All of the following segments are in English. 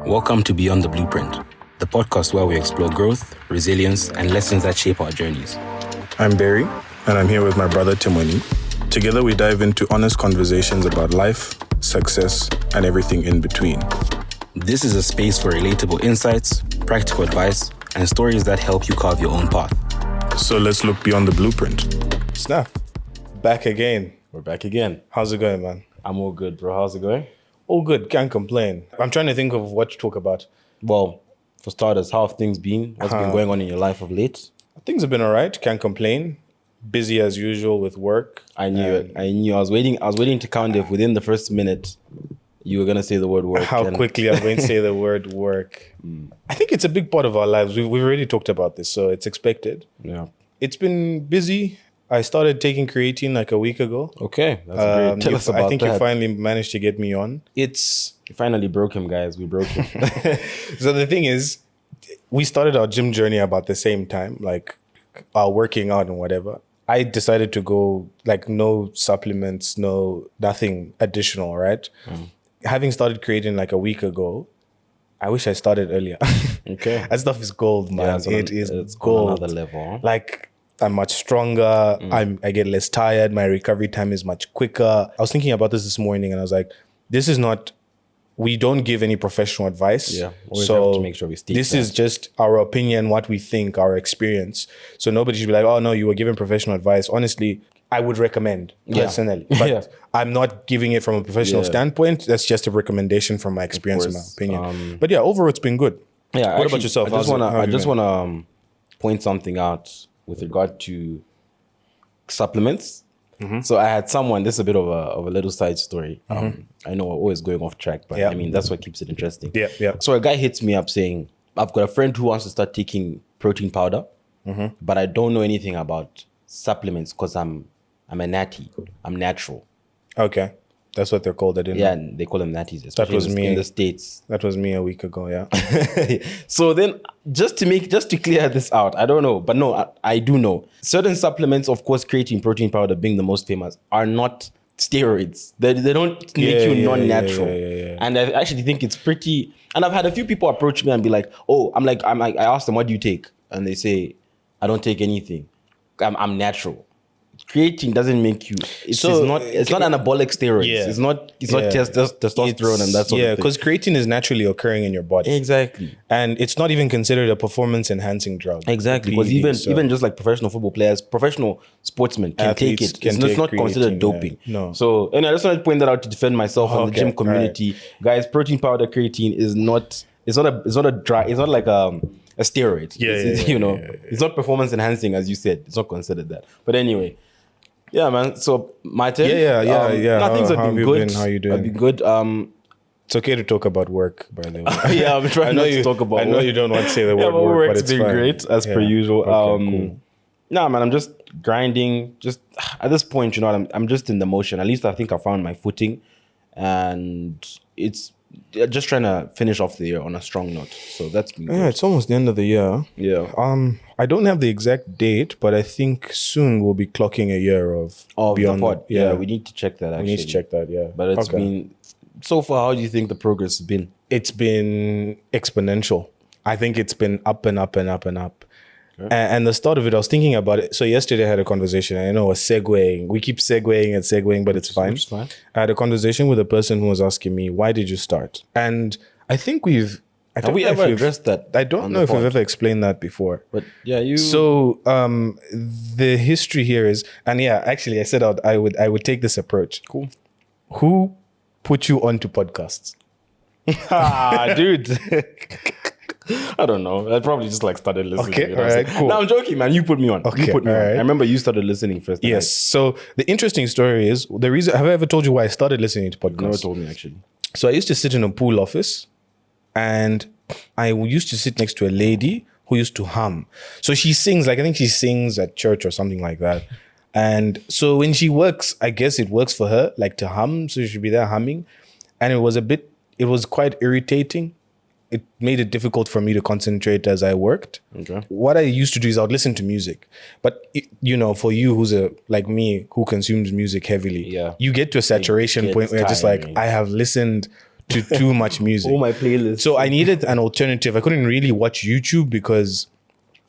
Welcome to Beyond the Blueprint, the podcast where we explore growth, resilience, and lessons that shape our journeys. I'm Barry, and I'm here with my brother Timoni. Together we dive into honest conversations about life, success, and everything in between. This is a space for relatable insights, practical advice, and stories that help you carve your own path. So let's look beyond the blueprint. Snap. Back again. We're back again. How's it going, man? I'm all good, bro. How's it going? All good. Can't complain. I'm trying to think of what to talk about. Well, for starters, how have things been? What's been going on in your life of late? Things have been all right. Can't complain. Busy as usual with work. I knew it. I was waiting to count if within the first minute you were gonna say the word work. How quickly I'm going to say the word work. I think it's a big part of our lives. We've already talked about this, so it's expected. Yeah. It's been busy. I started taking creatine like a week ago. Okay. That's great. Tell us about I think that. you finally managed to get me on. You finally broke him, guys. We broke him. So the thing is, we started our gym journey about the same time, like our working out and whatever. I decided to go like no supplements, nothing additional, right? Having started creating like a week ago, I wish I started earlier. Okay. That stuff is gold, man. It's It's gold. on another level. Like I'm much stronger. I get less tired. My recovery time is much quicker. I was thinking about this morning and I was like, we don't give any professional advice. Yeah. Always So have to make sure we stick this to is that. just our opinion, what we think, our experience. So nobody should be like, oh no, you were given professional advice. Honestly, I would recommend personally, but Yeah. I'm not giving it from a professional Yeah. standpoint. That's just a recommendation from my experience and my course. opinion. But yeah, overall it's been good. Yeah. What about yourself? I just How have you been? want to point something out with regard to supplements. So I had someone. This is a bit of a little side story. I know we're always going off track, but Yeah. I mean that's what keeps it interesting. Yeah. So a guy hits me up saying, "I've got a friend who wants to start taking protein powder, but I don't know anything about supplements because I'm a natty. I'm natural." Okay. That's what they're called. I didn't know. Yeah, and they call them natties, especially was me. in the States. That was me a week ago, yeah. So then just to clear this out, I don't know, but no, I do know. Certain supplements, of course, creatine, protein powder being the most famous, are not steroids. They don't make you non-natural. Yeah. And I actually think it's pretty, and I've had a few people approach me and be like, I asked them, what do you take? And they say, I don't take anything. I'm natural. Creatine doesn't make you. It's not anabolic steroids. Yeah. It's not testosterone and that sort of thing. Yeah, because creatine is naturally occurring in your body. Exactly. And it's not even considered a performance enhancing drug. Exactly, because PED, even just like professional football players, professional sportsmen can Athletes take it. can It's take not considered creatine, doping. yeah. No. So, and I just wanted to point that out to defend myself and the Okay, gym community. Guys, protein powder creatine is not. It's not like a steroid. It's not performance enhancing as you said. It's not considered that. But anyway. Yeah, man. So my turn. Yeah. Things have How been have you good. been? How you doing? I've been good. It's okay to talk about work, by the way. Yeah, I'm trying not to talk about I know work. you don't want to say the Yeah, word but work, but work's it's been fine. great as per Yeah. usual. Okay, cool. Nah, man, I'm just grinding. Just at this point, I'm just in the motion. At least I think I found my footing, and it's just trying to finish off the year on a strong note. So that's been Yeah, good. it's almost the end of the year. Yeah. I don't have the exact date, but I think soon we'll be clocking a year of Beyond Beyond. the pod. Yeah, we need to check that. Actually, We need to check that. Yeah, But it's Okay. been so far. How do you think the progress has been? It's been exponential. I think it's been up and up and up and up. And the start of it, I was thinking about it. So yesterday I had a conversation. I know we're segueing. We keep segueing, but it's fine. It's fine. I had a conversation with a person who was asking me, why did you start? And I think Have we ever addressed that? I don't on know the if we've pod? ever explained that before. But yeah, you. So the history here is, and yeah, actually I said I would take this approach. Cool. Who put you onto podcasts? Dude. I don't know. I probably just like started listening. Okay, you know what I'm alright, saying? cool. No, I'm joking, man. You put me on. Okay, You put me on. alright. I remember you started listening first. Yes. So the interesting story is the reason. Have I ever told you why I started listening to You podcasts? never told me actually. So I used to sit in a pool office, and I used to sit next to a lady who used to hum. So she sings, like I think she sings at church or something like that. And so when she works, I guess it works for her, like to hum. So she should be there humming. And it was quite irritating. It made it difficult for me to concentrate as I worked. Okay. What I used to do is I would listen to music. But, for you who's like me, who consumes music heavily, Yeah. you get to a saturation gets point where you're just like, tiring. I have listened to too much music. All my playlists. So I needed an alternative. I couldn't really watch YouTube because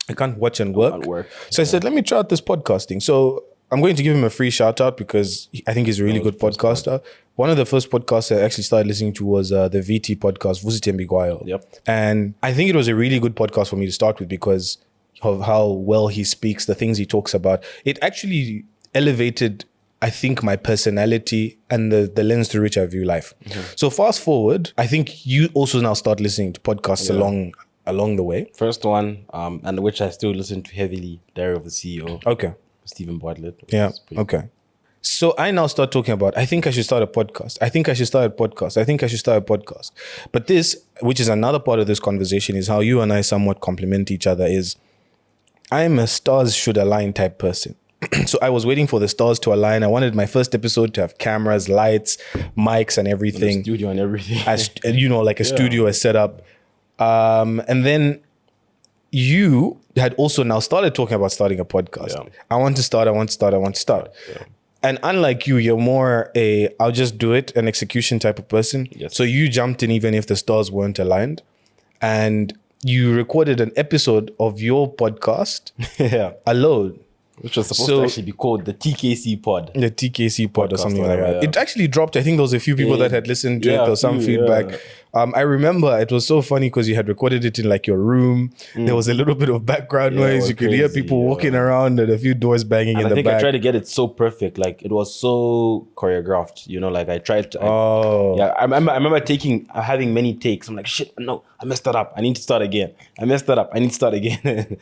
I can't watch and work. Can't work. So I said, let me try out this podcasting. So I'm going to give him a free shout out because I think he's a really good podcaster. One of the first podcasts I actually started listening to was the VT podcast, Vusite Mbigwayo. Yep. And I think it was a really good podcast for me to start with because of how well he speaks, the things he talks about. It actually elevated, I think, my personality and the lens through which I view life. So fast forward, I think you also now start listening to podcasts along the way. First one, and which I still listen to heavily, Diary of the CEO. Okay. Stephen Bartlett. Yeah. Okay. So I now start talking about, I think I should start a podcast. I think I should start a podcast. I think I should start a podcast. But this, which is another part of this conversation, is how you and I somewhat complement each other, is I'm a stars should align type person. So I was waiting for the stars to align. I wanted my first episode to have cameras, lights, mics, and everything. And studio and everything. As like a studio is set up. And then you had also now started talking about starting a podcast. Yeah. I want to start. Yeah. And unlike you, you're more I'll just do it, an execution type of person. Yes. So you jumped in even if the stars weren't aligned. And you recorded an episode of your podcast alone. Which was supposed to actually be called the TKC pod. The TKC pod or something like that. Yeah. It actually dropped. I think there was a few people that had listened to it or some feedback. Yeah. I remember it was so funny because you had recorded it in like your room. There was a little bit of background noise. You could hear people walking around and a few doors banging in the back. I think I tried to get it so perfect. Like it was so choreographed, like I tried to. I remember having many takes. I'm like, shit, no, I messed that up. I need to start again. I messed that up. I need to start again.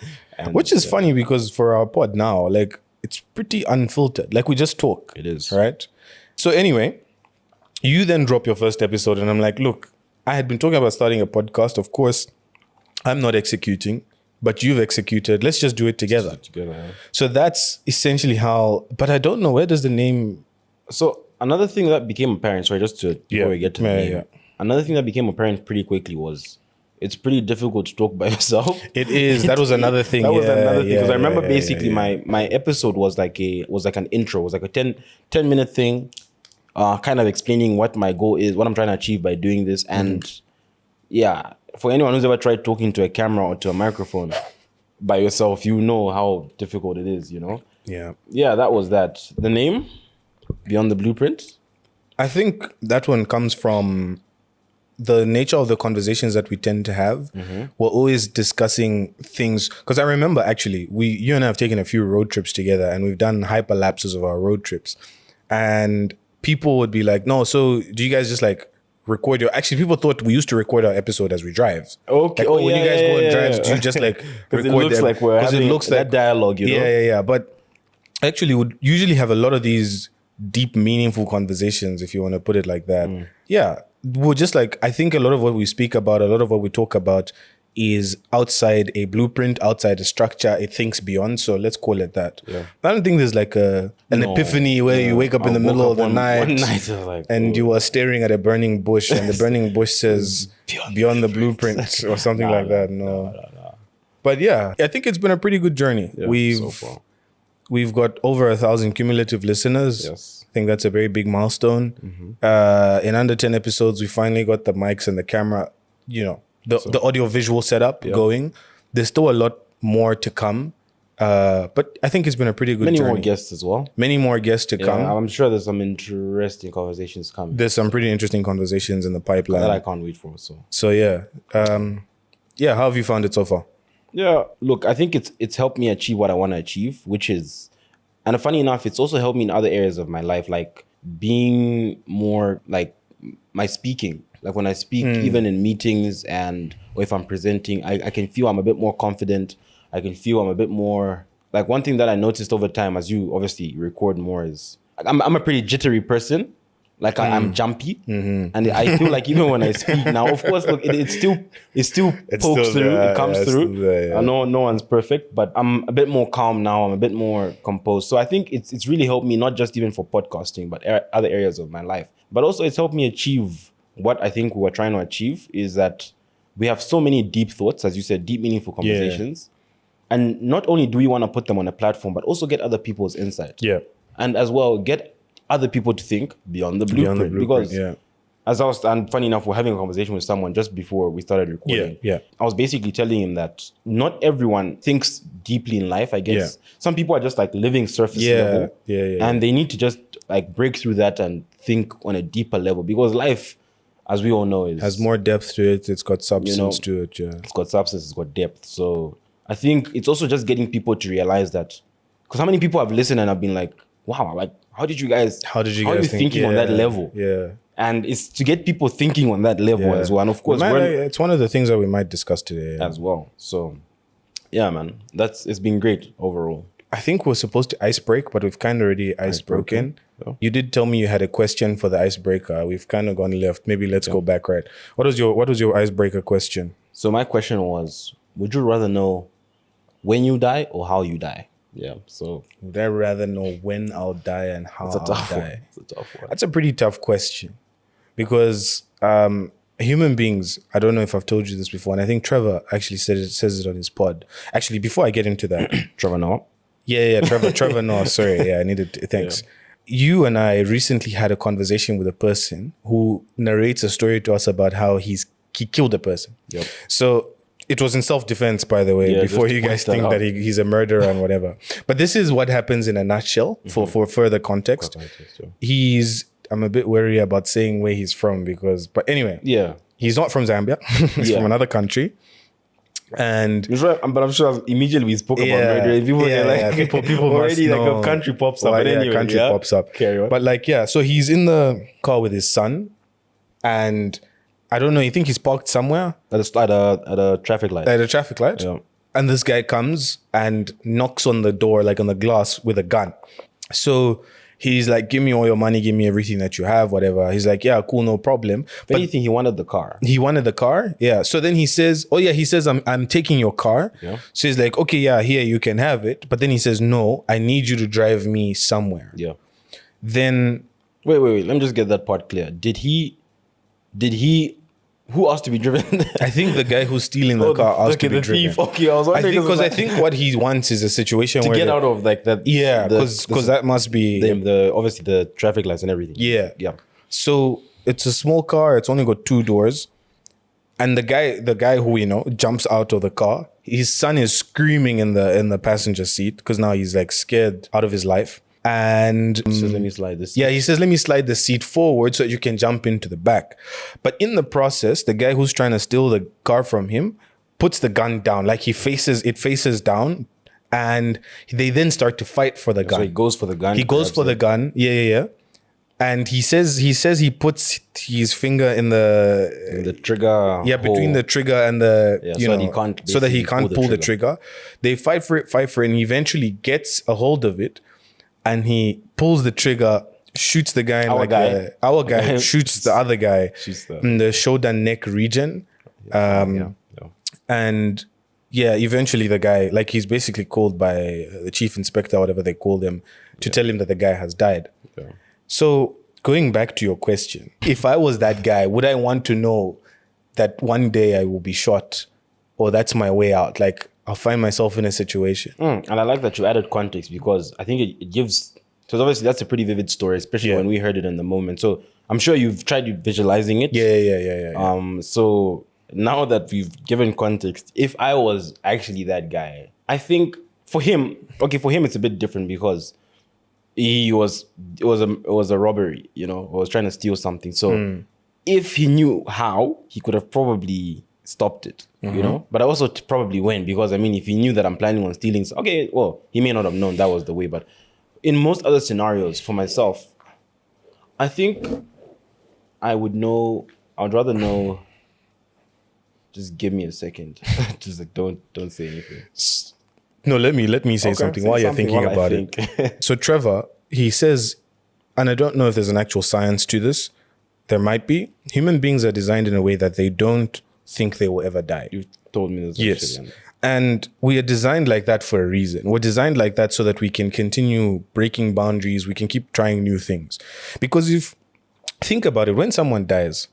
Which is funny because for our pod now, like it's pretty unfiltered. Like we just talk. It is. Right? So anyway, you then drop your first episode and I'm like, look, I had been talking about starting a podcast. Of course, I'm not executing, but you've executed. Let's just do it together. So that's essentially how, but I don't know, where does the name... So another thing that became apparent, sorry, just before we get to the name, another thing that became apparent pretty quickly was it's pretty difficult to talk by yourself. It is. That was another thing. That was another thing. Because I remember basically my episode was like an intro. It was like a 10-minute thing. Kind of explaining what my goal is, what I'm trying to achieve by doing this. And for anyone who's ever tried talking to a camera or to a microphone by yourself, you know how difficult it is, Yeah. Yeah, that was that. The name, Beyond the Blueprint? I think that one comes from the nature of the conversations that we tend to have. We're always discussing things. Because I remember actually, you and I have taken a few road trips together and we've done hyperlapses of our road trips. And people would be like, no, so do you guys just like record actually people thought we used to record our episode as we drive. Okay. Like, when you guys go on drives, do you just like record it looks like we're having that dialogue, Yeah. But actually would usually have a lot of these deep, meaningful conversations, if you want to put it like that. Yeah. We're just like, I think a lot of what we speak about, a lot of what we talk about is outside a blueprint, outside a structure. It thinks beyond. So let's call it that. Yeah. I don't think there's like an epiphany where you wake up in the middle of the night and you are staring at a burning bush and the burning bush says beyond the blueprint or something like that. No. But yeah, I think it's been a pretty good journey. Yeah, we've got over 1,000 cumulative listeners. Yes. I think that's a very big milestone. In under 10 episodes, we finally got the mics and the camera, the audio visual setup going. There's still a lot more to come. But I think it's been a pretty good journey. Many more guests as well. Many more guests to come. I'm sure there's some interesting conversations coming. There's some pretty interesting conversations in the pipeline. That I can't wait for. So yeah. How have you found it so far? Yeah, look, I think it's helped me achieve what I want to achieve, which is, and funny enough, it's also helped me in other areas of my life, like being more like my speaking. Like when I speak, even in meetings or if I'm presenting, I can feel I'm a bit more confident. I can feel I'm a bit more, like one thing that I noticed over time, as you obviously record more, is I'm a pretty jittery person. Like I'm jumpy, and I feel like even when I speak now, of course, look, it still pokes through, it comes through. I know no one's perfect, but I'm a bit more calm now. I'm a bit more composed. So I think it's really helped me, not just even for podcasting, but other areas of my life. But also it's helped me achieve what I think we were trying to achieve, is that we have so many deep thoughts, as you said, deep, meaningful conversations. Yeah. And not only do we want to put them on a platform, but also get other people's insight. Yeah. And as well, get other people to think beyond the blueprint. Because and funny enough, we're having a conversation with someone just before we started recording. Yeah. I was basically telling him that not everyone thinks deeply in life. I guess some people are just like living surface level. And they need to just like break through that and think on a deeper level, because life, as we all know, has more depth to it. It's got substance to it. Yeah. It's got substance, it's got depth. So I think it's also just getting people to realize that, because how many people have listened and have been like, wow, like how are you thinking on that level? Yeah. And it's to get people thinking on that level as well. And of course, it's one of the things that we might discuss today as well. So yeah, man, it's been great overall. I think we're supposed to ice break, but we've kind of already ice broken. Yeah. You did tell me you had a question for the icebreaker. We've kind of gone left. Maybe let's go back right. What was your icebreaker question? So my question was, would you rather know when you die or how you die? Yeah. So would I rather know when I'll die and how I'll die? It's a tough one. That's a pretty tough question, because human beings, I don't know if I've told you this before, and I think Trevor actually says it on his pod. Actually, before I get into that, Trevor Noah. Yeah, Trevor Noah. Sorry, yeah, I needed to, thanks. Yeah. You and I recently had a conversation with a person who narrates a story to us about how he killed a person. Yep. So it was in self-defense, by the way, before you guys think that he's a murderer and whatever. But this is what happens in a nutshell for further context. I'm a bit wary about saying where he's from but anyway. Yeah. He's not from Zambia. He's from another country. And but I'm sure immediately we spoke about murder. People already know. Like a country pops up. But anyway, country pops up. Carry on. But so he's in the car with his son, and I don't know. You think he's parked somewhere at a traffic light. At a traffic light. Yeah. And this guy comes and knocks on the door, like on the glass, with a gun. So he's like, give me all your money, give me everything that you have, whatever. He's like, yeah, cool, no problem. But anything, he wanted the car. He wanted the car, yeah. So then he says, I'm taking your car. Yeah. So he's like, okay, yeah, here, you can have it. But then he says, no, I need you to drive me somewhere. Yeah. Then... Wait. Let me just get that part clear. Did he... Who asked to be driven? I think the guy who's stealing the car asked to be driven. Thief. Okay, I was wondering. I think what he wants is a situation where... To get out of like that... Yeah, because that must be... obviously the traffic lights and everything. Yeah. Yeah. So it's a small car. It's only got 2 doors. And the guy who, jumps out of the car, his son is screaming in the passenger seat because now he's like scared out of his life. And he says, let me slide this. Yeah, he says, let me slide the seat forward so that you can jump into the back. But in the process, the guy who's trying to steal the car from him puts the gun down, like it faces down, and they then start to fight for the gun. So he goes for the gun. He goes for the gun. Yeah. And he says he puts his finger in the trigger. Yeah, between the trigger and the so that he can't pull the trigger. They fight for it, and he eventually gets a hold of it. And he pulls the trigger, shoots the guy, our guy shoots the other guy in the shoulder neck region. And eventually the guy, like he's basically called by the chief inspector, whatever they call him, to tell him that the guy has died. Yeah. So going back to your question, if I was that guy, would I want to know that one day I will be shot, or that's my way out? Like, I'll find myself in a situation. And I like that you added context, because I think it gives... So obviously that's a pretty vivid story, especially when we heard it in the moment. So I'm sure you've tried visualizing it. Yeah. So now that we've given context, if I was actually that guy, I think for him it's a bit different, because it was a robbery, was trying to steal something. So if he knew how, he could have probably stopped it, but I also probably went, because if he knew that I'm planning on stealing, he may not have known that was the way. But in most other scenarios, for myself, I think I would rather know. Just give me a second. Just like don't say anything. No, let me say something while you're thinking about it. So Trevor, he says, and I don't know if there's an actual science to this. There might be. Human beings are designed in a way that they don't think they will ever die. You've told me this. Yes. And we are designed like that for a reason. We're designed like that so that we can continue breaking boundaries. We can keep trying new things. Because if think about it, when someone dies,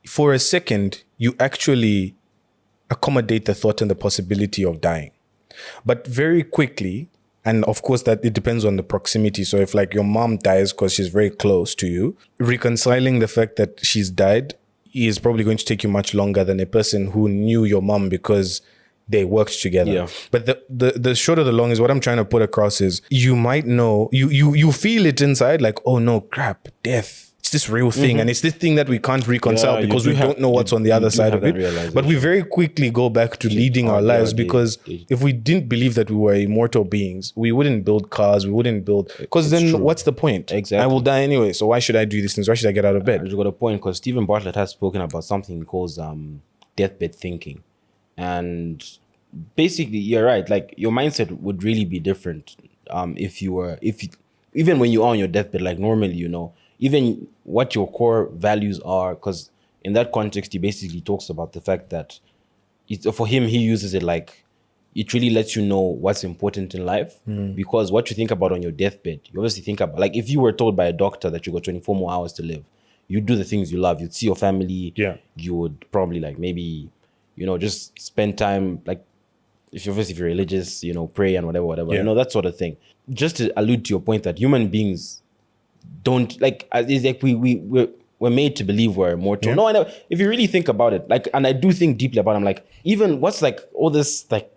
for a second, you actually accommodate the thought and the possibility of dying. But very quickly, And of course, that it depends on the proximity. So if like your mom dies because she's very close to you, reconciling the fact that she's died is probably going to take you much longer than a person who knew your mom because they worked together. Yeah. But the short of the long is what I'm trying to put across is you might know, you feel it inside like, oh no, crap, death. It's this real thing. And it's this thing that we can't reconcile because we don't know what's on the other side of it. But we very quickly go back to leading our lives because if we didn't believe that we were immortal beings, we wouldn't build cars, we wouldn't build, because then what's the point? Exactly. I will die anyway. So why should I do these things? Why should I get out of bed? You got a point, because Stephen Bartlett has spoken about something he calls deathbed thinking. And basically, you're right. Like your mindset would really be different even when you are on your deathbed, like normally, you know, even what your core values are, because in that context, he basically talks about the fact that for him, he uses it like it really lets you know what's important in life, because what you think about on your deathbed, you obviously think about, like if you were told by a doctor that you got 24 more hours to live, you'd do the things you love. You'd see your family. Yeah. You would probably like maybe, you know, just spend time, like if you're religious, you know, pray and whatever, you know, that sort of thing. Just to allude to your point that human beings don't like, it's like we're made to believe we're immortal. Yeah. No, I know. If you really think about it, like, and I do think deeply about it, I'm like, even what's like all this like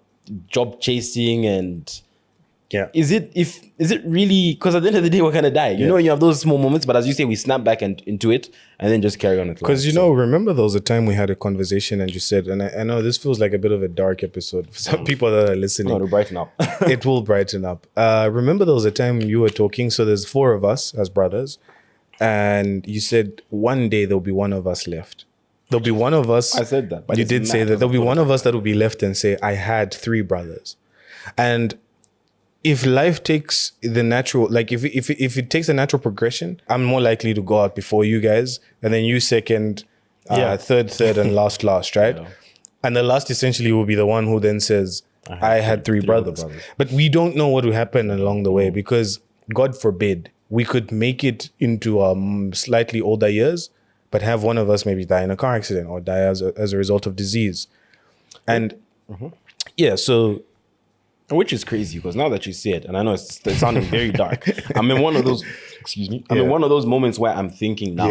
job chasing and is it really, because at the end of the day we're gonna die, you know, you have those small moments, but as you say, we snap back into it and then just carry on with life. Because, you know, remember there was a time we had a conversation and you said, and I know this feels like a bit of a dark episode for some people that are listening. No, it'll brighten up. It will brighten up. Remember there was a time you were talking, so there's 4 of us as brothers, and you said one day there'll be one of us left. There'll be one of us. I said that. But you did say that. There'll be one of us that will be left and say, I had 3 brothers. And if life takes the natural, like if it takes a natural progression, I'm more likely to go out before you guys, and then you second, third, and last, right? Yeah. And the last essentially will be the one who then says, I had 3 brothers. But we don't know what will happen along the way, because God forbid we could make it into slightly older years, but have one of us maybe die in a car accident or die as a result of disease. And so... Which is crazy, because now that you say it, and I know it's sounding very dark, I'm in one of those, I'm in one of those moments where I'm thinking now.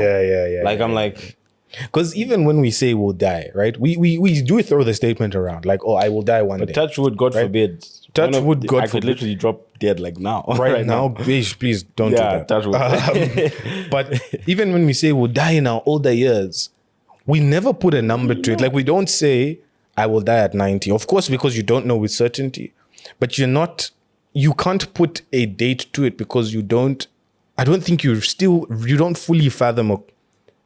Like, I'm like... Because even when we say we'll die, right? We do throw the statement around, like, oh, I will die one day. But touch wood, God forbid. Touch wood, God forbid. I could literally drop dead like now. Right now, please don't do that. Touch wood. But even when we say we'll die in our older years, we never put a number to it. Like, we don't say, I will die at 90. Of course, because you don't know with certainty. But you can't put a date to it, because you don't fully fathom or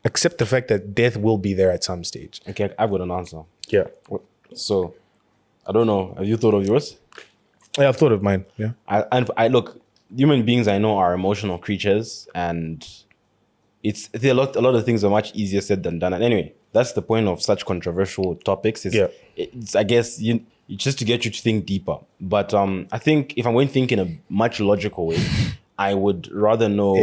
accept the fact that death will be there at some stage. Okay, I've got an answer. Yeah. So, I don't know. Have you thought of yours? Yeah, I've thought of mine. Yeah. I look, human beings I know are emotional creatures, and a lot of things are much easier said than done. And anyway, that's the point of such controversial topics. It's I guess it's just to get you to think deeper. But I think if I'm going to think in a much logical way, I would rather know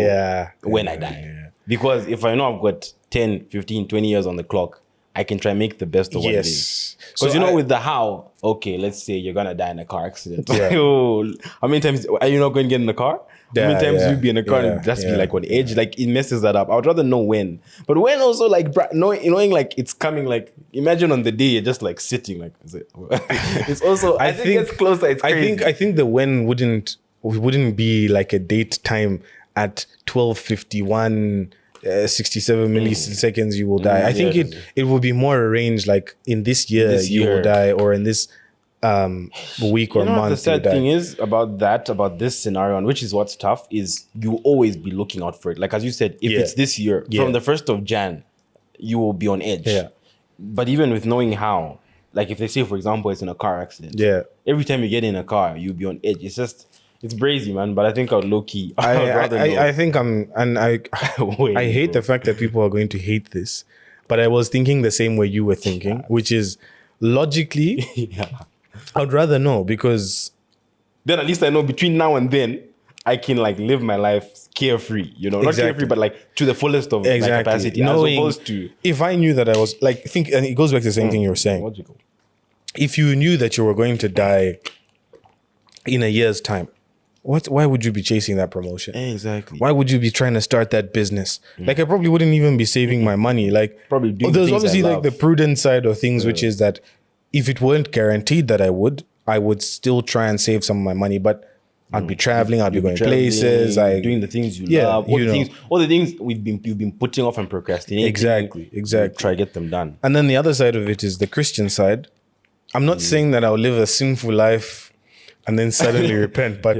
when I die. Yeah. Because if I know I've got 10, 15, 20 years on the clock, I can try and make the best of what it is. Because with the how, okay, let's say you're going to die in a car accident. Yeah. How many times are you not going to get in the car? How many times you be in a car and just be like on age? Like, it messes that up. I would rather know when. But when also, like, knowing like it's coming, like, imagine on the day you're just like sitting, like, it's also, I think it's closer. It's crazy. I think the when wouldn't be like a date time at 12:51, 67 milliseconds you will die. I think it will be more arranged, like in this year you will die, or in this week or month. The sad thing is about this scenario, and which is what's tough, is you always be looking out for it. Like, as you said, if it's this year, from the 1st of Jan, you will be on edge. Yeah. But even with knowing how, like if they say, for example, it's in a car accident. Yeah. Every time you get in a car, you'll be on edge. It's brazy, man. But I think I'll low key. I think I hate the fact that people are going to hate this, but I was thinking the same way you were thinking, which is logically, I'd rather know, because then at least I know between now and then I can like live my life carefree, not carefree, but like to the fullest of my capacity. Knowing, as opposed to, if I knew that I was like, and it goes back to the same thing you were saying. Logical. If you knew that you were going to die in a year's time, Why would you be chasing that promotion? Exactly. Why would you be trying to start that business? Like, I probably wouldn't even be saving my money. Like, Probably doing there's things I obviously like love. the prudent side of things, which is that if it weren't guaranteed that I would still try and save some of my money, but I'd be traveling, I'd be going places, doing the things you love, all the things you've been putting off and procrastinating. Exactly. Try to get them done. And then the other side of it is the Christian side. I'm not saying that I'll live a sinful life and then suddenly repent, but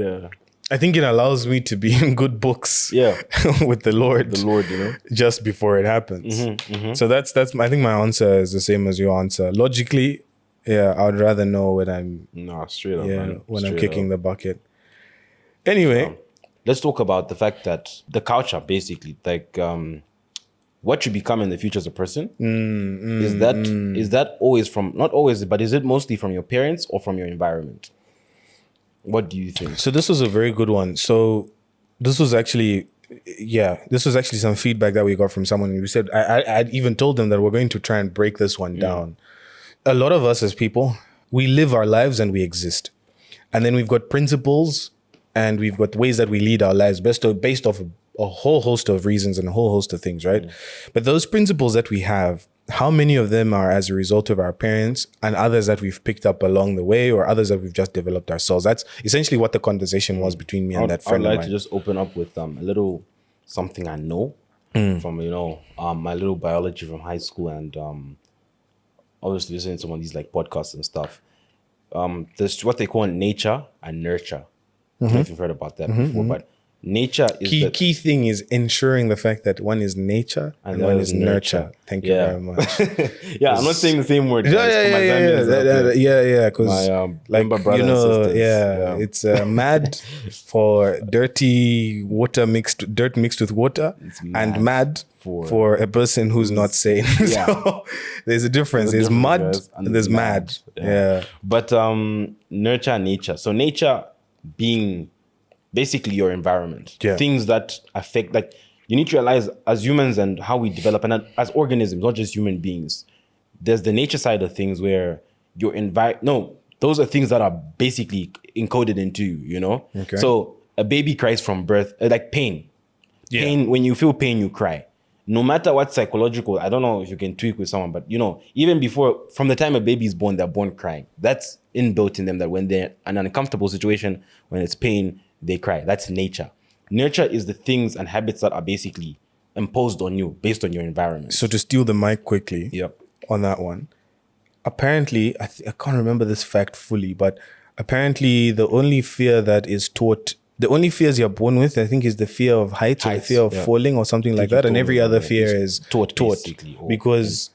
I think it allows me to be in good books with the Lord. Just before it happens. So that's I think my answer is the same as your answer. Logically, I would rather know when I'm straight up, man. when Straight I'm kicking up. the bucket. Anyway, let's talk about the fact that the culture, basically, like what you become in the future as a person, is that always from, not always, but is it mostly from your parents or from your environment? What do you think? so this was a very good one. So this was actually some feedback that we got from someone who said, I'd even told them that we're going to try and break this one down. A lot of us as people, we live our lives and we exist. And then we've got principles and we've got ways that we lead our lives based off a whole host of reasons and a whole host of things, right? But those principles that we have, how many of them are as a result of our parents and others that we've picked up along the way or others that we've just developed ourselves? That's essentially what the conversation was between me and that friend I'd of like mine. to just open up with a little something I know from, my little biology from high school and obviously listening to some of these like podcasts and stuff. There's what they call nature and nurture. I don't know if you've heard about that before, but nature is Key thing is ensuring the fact that one is nature and one is nurture. Thank you very much. I'm not saying the same word. Guys, because like brother and sisters. it's mad for dirt mixed with water, and mad for a person who's not sane. So there's a difference. There's mud and there's mad. But nurture and nature. So nature being basically your environment, things that affect, like you need to realize as humans and how we develop and as organisms, not just human beings, there's the nature side of things where your those are things that are basically encoded into you, Okay. So a baby cries from birth, like pain. When you feel pain, you cry. No matter what psychological, I don't know if you can tweak with someone, but even before, from the time a baby is born, they're born crying. That's inbuilt in them, that when they're in an uncomfortable situation, when it's pain, they cry. That's nature. Nurture is the things and habits that are basically imposed on you based on your environment. So to steal the mic quickly on that one, apparently, I can't remember this fact fully, but apparently the only fear that is taught, the only fears you're born with, I think, is the fear of heights or the fear of falling or something like that. And every other fear is taught because,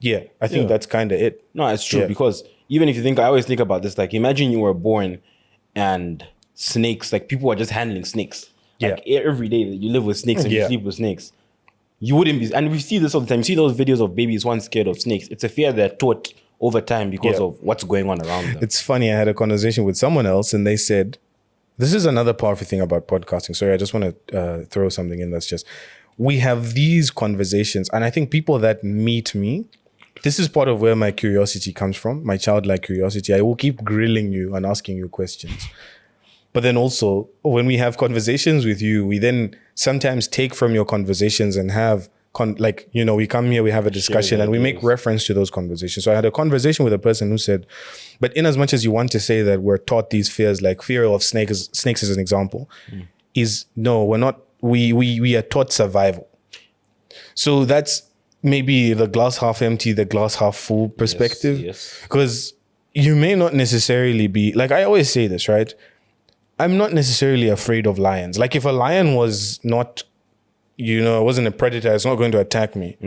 I think that's kind of it. No, it's true because even if you think, I always think about this, like imagine you were born and snakes, like people are just handling snakes. Like every day that you live with snakes and you sleep with snakes. You wouldn't be, and we see this all the time. You see those videos of babies once scared of snakes. It's a fear they're taught over time because of what's going on around them. It's funny, I had a conversation with someone else and they said, this is another powerful thing about podcasting. Sorry, I just want to throw something in that's just, we have these conversations and I think people that meet me, this is part of where my curiosity comes from, my childlike curiosity. I will keep grilling you and asking you questions. But then also, when we have conversations with you, we then sometimes take from your conversations and have, we come here, we have a discussion and we make reference to those conversations. So I had a conversation with a person who said, but in as much as you want to say that we're taught these fears, like fear of snakes as an example, we're not, we are taught survival. So that's maybe the glass half empty, the glass half full perspective. Because you may not necessarily be, like I always say this, right? I'm not necessarily afraid of lions. Like if a lion was not, wasn't a predator, it's not going to attack me.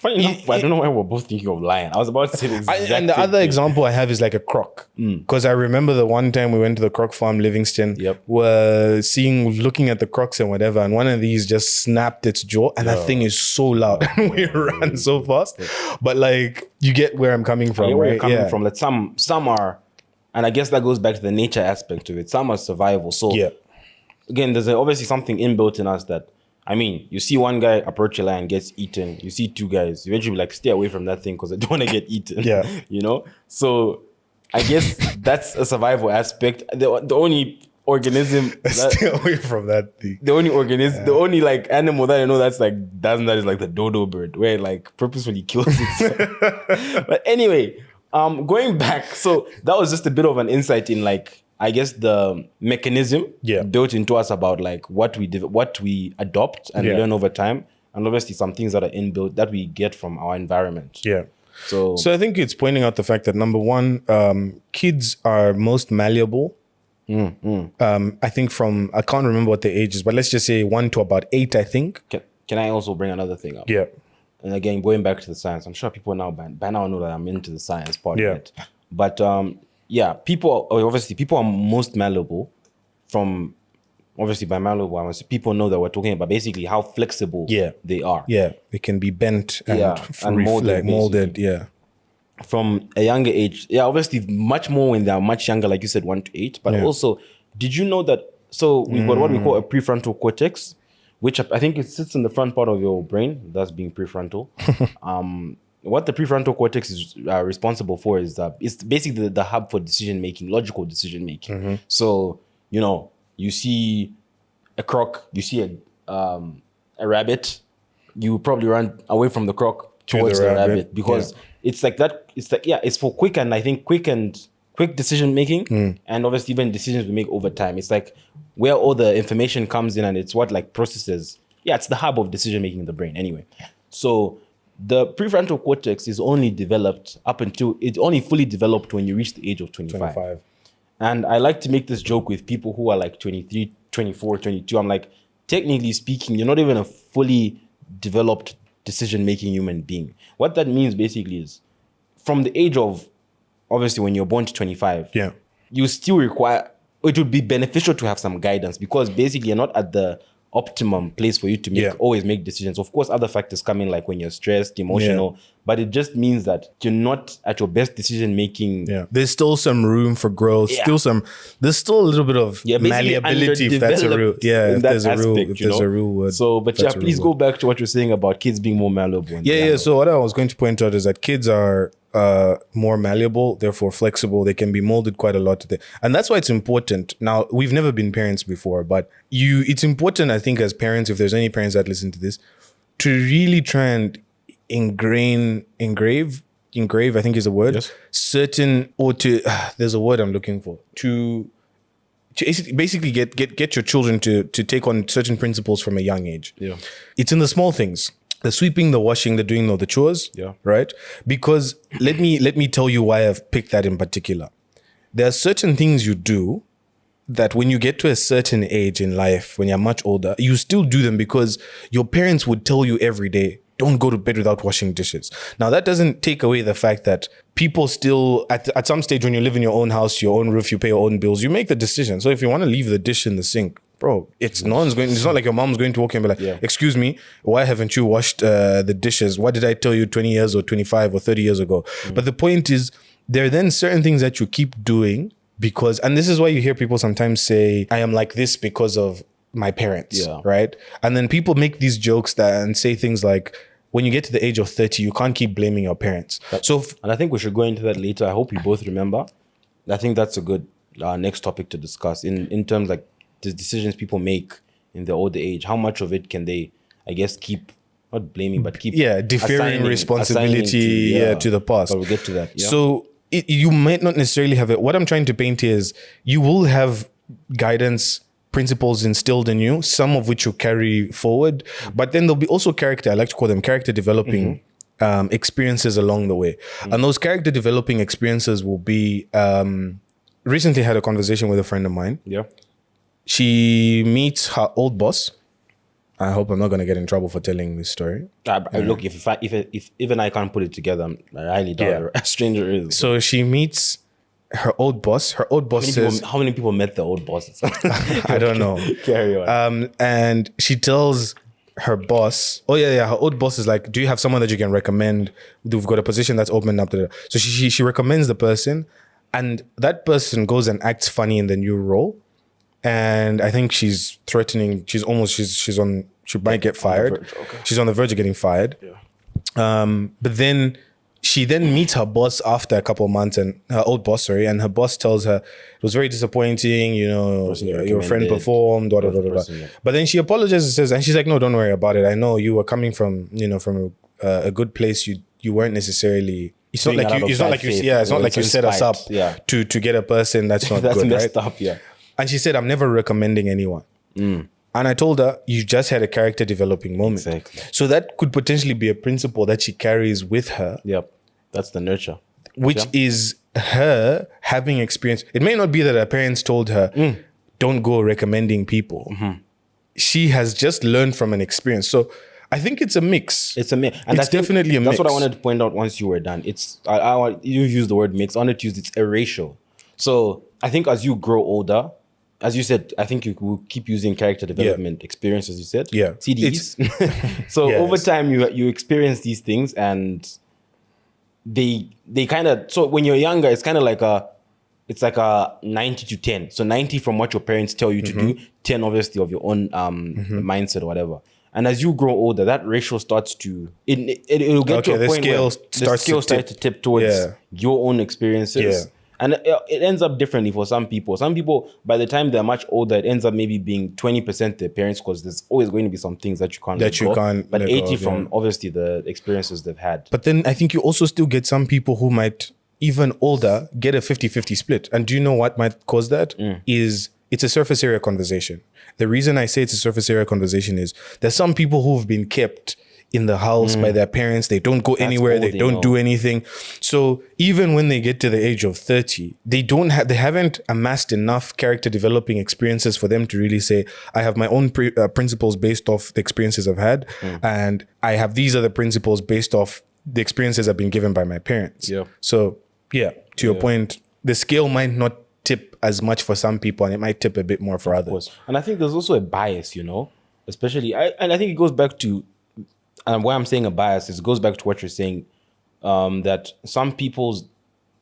Funny enough, I don't know why we're both thinking of lion. I was about to say the exact and the other example I have is like a croc. Because I remember the one time we went to the croc farm, Livingston, were looking at the crocs and whatever, and one of these just snapped its jaw, and that thing is so loud. And we ran so fast. But like, you get where I'm coming from, I get where right? you're coming from. Like some are, and I guess that goes back to the nature aspect of it. Some are survival. So again, there's obviously something inbuilt in us that, I mean, you see one guy approach a lion, gets eaten. You see two guys, you eventually be like, stay away from that thing because I don't want to get eaten. So I guess that's a survival aspect. The only organism. Stay away from that thing. The only organism, the only like animal that I know that's like doesn't that is like the dodo bird, where it like purposefully kills itself. But anyway, going back, so that was just a bit of an insight in like I guess the mechanism built into us about like what we adopt and learn over time, and obviously some things that are inbuilt that we get from our environment. Yeah. So I think it's pointing out the fact that number one, kids are most malleable. I think from, I can't remember what the age is, but let's just say 1 to about 8, I think. Can I also bring another thing up? Yeah. And again, going back to the science, I'm sure people now by now know that I'm into the science part of it. But people are most malleable from, obviously by malleable, I must say people know that we're talking about basically how flexible they are. Yeah, they can be bent and, molded. Yeah. From a younger age, obviously much more when they're much younger, like you said, 1 to 8. But also, did you know that? So we've got what we call a prefrontal cortex, which I think it sits in the front part of your brain. That's being prefrontal. What the prefrontal cortex is responsible for is that it's basically the hub for decision making, logical decision making. So you see a croc, you see a rabbit, you probably run away from the croc towards the rabbit because it's like that. It's like it's for quick decision making, and obviously even decisions we make over time. It's like where all the information comes in, and it's what like processes. It's the hub of decision making in the brain. Anyway, so the prefrontal cortex is only developed only fully developed when you reach the age of 25. And I like to make this joke with people who are like 23, 24, 22. I'm like, technically speaking, you're not even a fully developed decision-making human being. What that means basically is from the age of, obviously when you're born to 25, you still require, it would be beneficial to have some guidance because basically you're not at the optimum place for you to always make decisions. Of course, other factors come in like when you're stressed, emotional, but it just means that you're not at your best decision making. There's still some room for growth. There's still a little bit of malleability if that's a real if there's a real word. So but please go back to what you're saying about kids being more malleable. So what I was going to point out is that kids are more malleable, therefore flexible. They can be molded quite a lot today, and that's why it's important. Now, we've never been parents before, but it's important, I think, as parents, if there's any parents that listen to this, to really try and engrave, I think is the word, certain, or to there's a word I'm looking for, to basically get your children to take on certain principles from a young age. It's in the small things. The sweeping, the washing, the doing the chores, right? Because let me tell you why I've picked that in particular. There are certain things you do that when you get to a certain age in life, when you're much older, you still do them because your parents would tell you every day, don't go to bed without washing dishes. Now, that doesn't take away the fact that people still, at some stage when you live in your own house, your own roof, you pay your own bills, you make the decision. So if you want to leave the dish in the sink, bro, it's not like your mom's going to walk in and be like, excuse me, why haven't you washed the dishes? What did I tell you 20 years or 25 or 30 years ago? But the point is, there are then certain things that you keep doing because, and this is why you hear people sometimes say, I am like this because of my parents, right? And then people make these jokes and say things like, when you get to the age of 30, you can't keep blaming your parents. And I think we should go into that later. I hope you both remember. I think that's a good next topic to discuss in terms like the decisions people make in the older age. How much of it can they, I guess, keep, not blaming, but keep deferring responsibility to the past. But we'll get to that. So you might not necessarily have it. What I'm trying to paint here is you will have guidance principles instilled in you, some of which you carry forward, but then there'll be also character, I like to call them character developing experiences along the way. And those character developing experiences will be, recently had a conversation with a friend of mine. She meets her old boss. I hope I'm not going to get in trouble for telling this story. Look, if even I can't put it together, I highly doubt a stranger is. So she meets her old boss. Her old boss says... How many people met the old bosses? I don't know. Carry on. And she tells her boss, her old boss is like, do you have someone that you can recommend? We've got a position that's opened up. So she recommends the person, and that person goes and acts funny in the new role. And I think she's threatening, she might get fired. She's on the verge of getting fired. But then she then meets her boss after a couple of months, and her old boss, sorry, and her boss tells her it was very disappointing, your friend performed, blah, blah, blah, blah. But then she apologizes and she's like, no, don't worry about it. I know you were coming from a good place. You weren't necessarily, it's not like you set us up to get a person that's not that's good, messed right? up, yeah. And she said, I'm never recommending anyone. And I told her, you just had a character developing moment. Exactly. So that could potentially be a principle that she carries with her. Yep. That's the nurture. Which is her having experience. It may not be that her parents told her, don't go recommending people. She has just learned from an experience. So I think it's a mix. It's a mix. And it's definitely a mix. That's what I wanted to point out once you were done. You used the word mix. I wanted to use it's a ratio. So I think as you grow older, as you said, I think you will keep using character development experience, as you said. Yeah. CDs. So over time, you experience these things, and they kind of, so when you're younger, it's kind of like it's like a 90 to 10. So 90 from what your parents tell you to do, 10 obviously of your own mindset or whatever. And as you grow older, that ratio starts to, it'll get to a point where the scale starts to tip towards your own experiences. Yeah. And it ends up differently for some people. Some people, by the time they're much older, it ends up maybe being 20% their parents, because there's always going to be some things that you can't let go. But 80 from obviously the experiences they've had. But then I think you also still get some people who might, even older, get a 50-50 split. And do you know what might cause that? Is it's a surface area conversation. The reason I say it's a surface area conversation is there's some people who've been kept in the house by their parents. They don't go anywhere. They don't do anything. So even when they get to the age of 30, they haven't amassed enough character developing experiences for them to really say, I have my own principles based off the experiences I've had. And I have these other principles based off the experiences I've been given by my parents. Yeah. So to your point, the scale might not tip as much for some people, and it might tip a bit more for others. And I think there's also a bias, especially, and I think it goes back to, and why I'm saying a bias is it goes back to what you're saying, that some people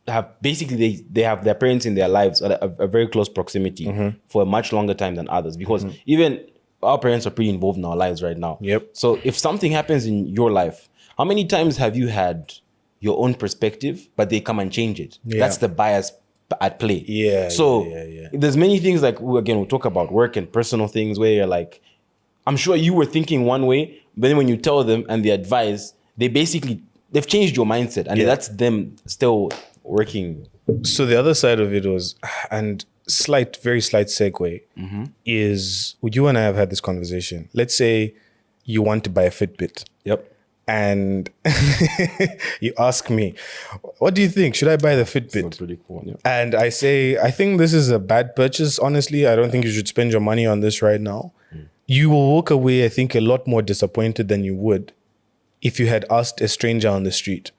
have basically they have their parents in their lives at a very close proximity for a much longer time than others, because even our parents are pretty involved in our lives right now. Yep. So if something happens in your life, how many times have you had your own perspective, but they come and change it? Yeah. That's the bias at play. Yeah. So there's many things, like we'll talk about work and personal things where you're like, I'm sure you were thinking one way, but then when you tell them and they advise, they've changed your mindset, and that's them still working. So the other side of it was, and very slight segue, is you and I have had this conversation. Let's say you want to buy a Fitbit. Yep. And you ask me, what do you think? Should I buy the Fitbit? That's pretty cool. Yeah. And I say, I think this is a bad purchase, honestly. I don't think you should spend your money on this right now. You will walk away, I think, a lot more disappointed than you would if you had asked a stranger on the street.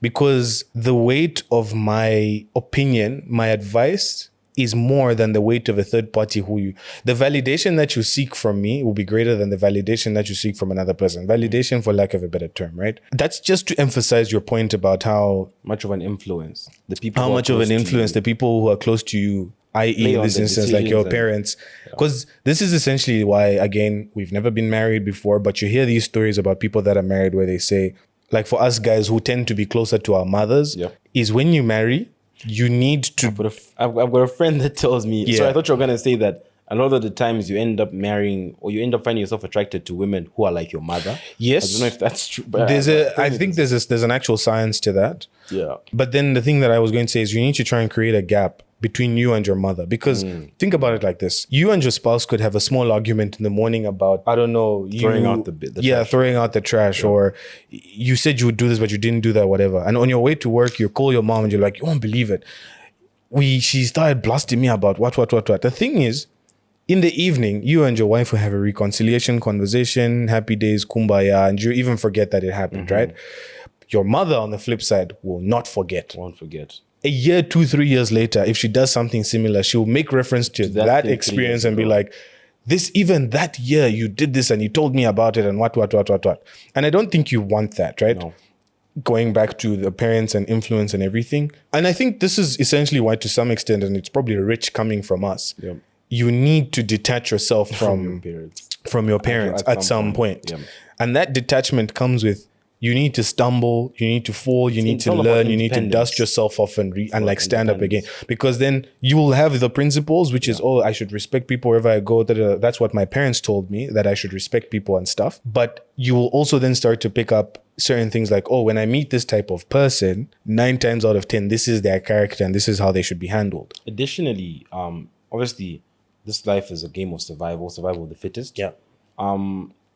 Because the weight of my opinion, my advice, is more than the weight of a third party the validation that you seek from me will be greater than the validation that you seek from another person. Validation, for lack of a better term, right? That's just to emphasize your point about how much of an influence the people who are close to you, i.e. in this instance, like your parents. Because this is essentially why, again, we've never been married before, but you hear these stories about people that are married where they say, like for us guys who tend to be closer to our mothers, is when you marry, you need to... I've got a friend that tells me, so I thought you were going to say that a lot of the times you end up marrying, or you end up finding yourself attracted to women who are like your mother. Yes. I don't know if that's true. But I think there's an actual science to that. Yeah. But then the thing that I was going to say is you need to try and create a gap between you and your mother, because think about it like this. You and your spouse could have a small argument in the morning about, I don't know, throwing out the trash, or you said you would do this, but you didn't do that, whatever. And on your way to work, you call your mom and you're like, you won't believe it. She started blasting me about what. The thing is, in the evening, you and your wife will have a reconciliation conversation, happy days, kumbaya, and you even forget that it happened, right? Your mother, on the flip side, will not forget. Won't forget. A year, 2-3 years later, if she does something similar, she'll make reference to that experience and be like, even that year you did this and you told me about it and what. And I don't think you want that, right? No. Going back to the parents and influence and everything. And I think this is essentially why, to some extent, and it's probably rich coming from us, you need to detach yourself from your parents at some point. Yeah. And that detachment comes with you need to stumble, you need to fall, you need It's to all about learn, you need to independence. dust yourself off and like stand up again. independence. Because then you will have the principles, which is, I should respect people wherever I go. That's what my parents told me, that I should respect people and stuff. But you will also then start to pick up certain things like, oh, when I meet this type of person, 9 times out of 10, this is their character and this is how they should be handled. Additionally, obviously, this life is a game of survival of the fittest. Yeah.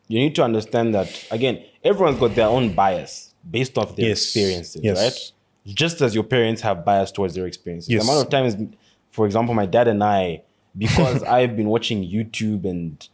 You need to understand that, again, everyone's got their own bias based off their experiences, right? Just as your parents have bias towards their experiences. Yes. The amount of times, for example, my dad and I, because I've been watching YouTube and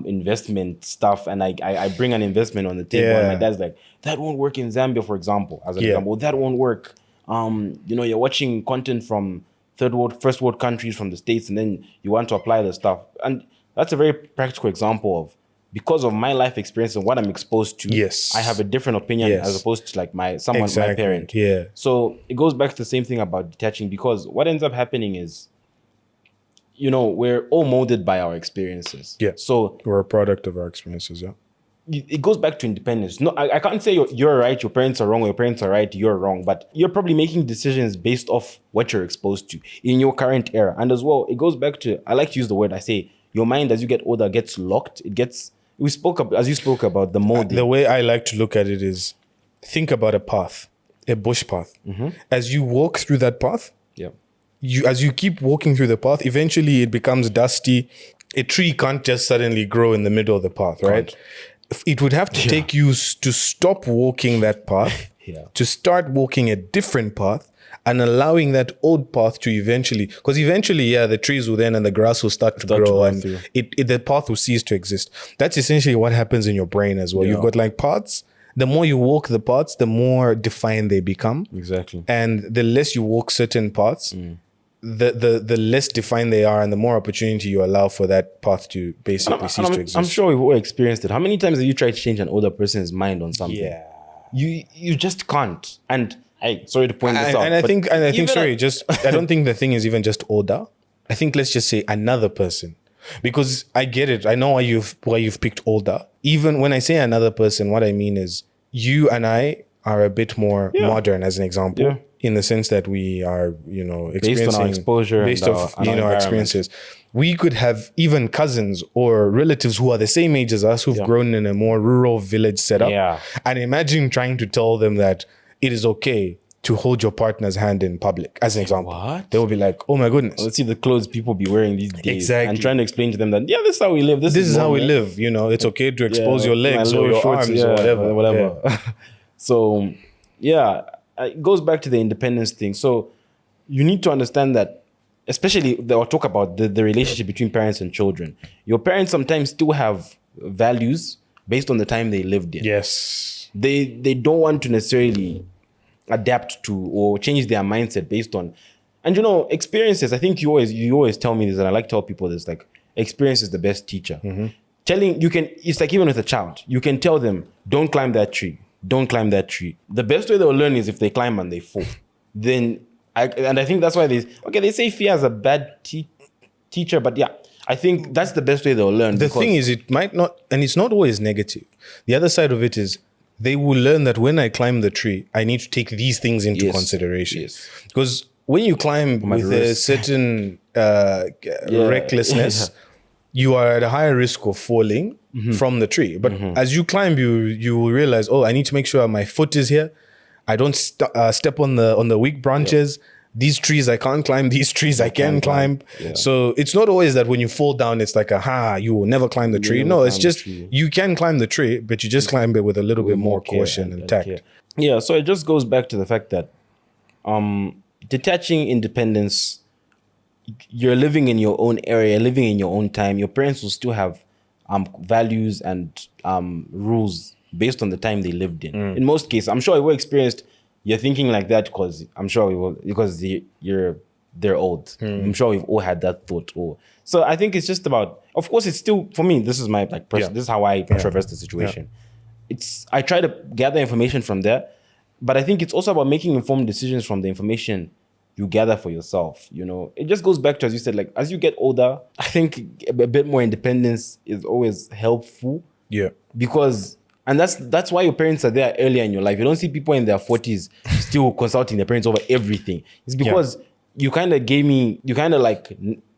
investment stuff, and I bring an investment on the table, and my dad's like, that won't work in Zambia, for example, as an example. That won't work. You're watching content from first world countries from the States, and then you want to apply the stuff. And that's a very practical example of, because of my life experience and what I'm exposed to, I have a different opinion as opposed to like my parent. Yeah. So it goes back to the same thing about detaching, because what ends up happening is, we're all molded by our experiences. Yeah. So we're a product of our experiences. Yeah. It goes back to independence. No, I can't say you're right, your parents are wrong, or your parents are right, you're wrong. But you're probably making decisions based off what you're exposed to in your current era. And as well, it goes back to, I like to use the word, I say, your mind as you get older gets locked. You spoke about the molding. The way I like to look at it is, think about a path, a bush path. As you walk through that path, as you keep walking through the path, eventually it becomes dusty. A tree can't just suddenly grow in the middle of the path, right? It would have to take you to stop walking that path, to start walking a different path, and allowing that old path to eventually, the trees will then and the grass will start to grow, and the path will cease to exist. That's essentially what happens in your brain as well. You've got like paths. The more you walk the paths, the more defined they become. Exactly. And the less you walk certain paths, the less defined they are, and the more opportunity you allow for that path to basically cease to exist. I'm sure we've all experienced it. How many times have you tried to change an older person's mind on something? Yeah. You just can't. And sorry to point this out. I think I don't think the thing is even just older. I think let's just say another person. Because I get it. I know why you've picked older. Even when I say another person, what I mean is you and I are a bit more modern, as an example, in the sense that we are, experiencing based on our exposure, based off our experiences. We could have even cousins or relatives who are the same age as us, who've grown in a more rural village setup. Yeah. And imagine trying to tell them that it is okay to hold your partner's hand in public, as an example. What? They will be like, oh my goodness. Let's see the clothes people be wearing these days. Exactly. And trying to explain to them that, this is how we live. This is how we normal. live. It's okay to expose your legs or your shorts, arms or whatever. Yeah. So, it goes back to the independence thing. So you need to understand that, especially they'll talk about the relationship between parents and children. Your parents sometimes still have values based on the time they lived in. Yes. They don't want to necessarily adapt to or change their mindset based on, and experiences. I think you always tell me this, and I like to tell people this, like, experience is the best teacher. It's like, even with a child, you can tell them, don't climb that tree. Don't climb that tree. The best way they'll learn is if they climb and they fall. I think that's why they say fear is a bad teacher, but I think that's the best way they'll learn. The thing is, it might not, and it's not always negative. The other side of it is, they will learn that when I climb the tree, I need to take these things into consideration. Yes. Because when you climb with a certain recklessness, you are at a higher risk of falling from the tree. But as you climb, you will realize, I need to make sure my foot is here. I don't step on the weak branches. These trees I can't climb. These trees I can climb. Yeah. So it's not always that when you fall down, it's like you will never climb the tree. No, it's just you can climb the tree, but you just climb it with a little bit more caution and tact. Yeah. So it just goes back to the fact that detaching independence, you're living in your own area, living in your own time. Your parents will still have values and rules based on the time they lived in. In most cases, I'm sure we've experienced. You're thinking like that because I'm sure we will, because they're old. I'm sure we've all had that thought. So I think it's just about. Of course, it's still, for me. This is my this is how I traverse the situation. I try to gather information from there, but I think it's also about making informed decisions from the information you gather for yourself. It just goes back to, as you said, like, as you get older, I think a bit more independence is always helpful. Yeah, because And that's why your parents are there earlier in your life. You don't see people in their 40s still consulting their parents over everything. It's because you kind of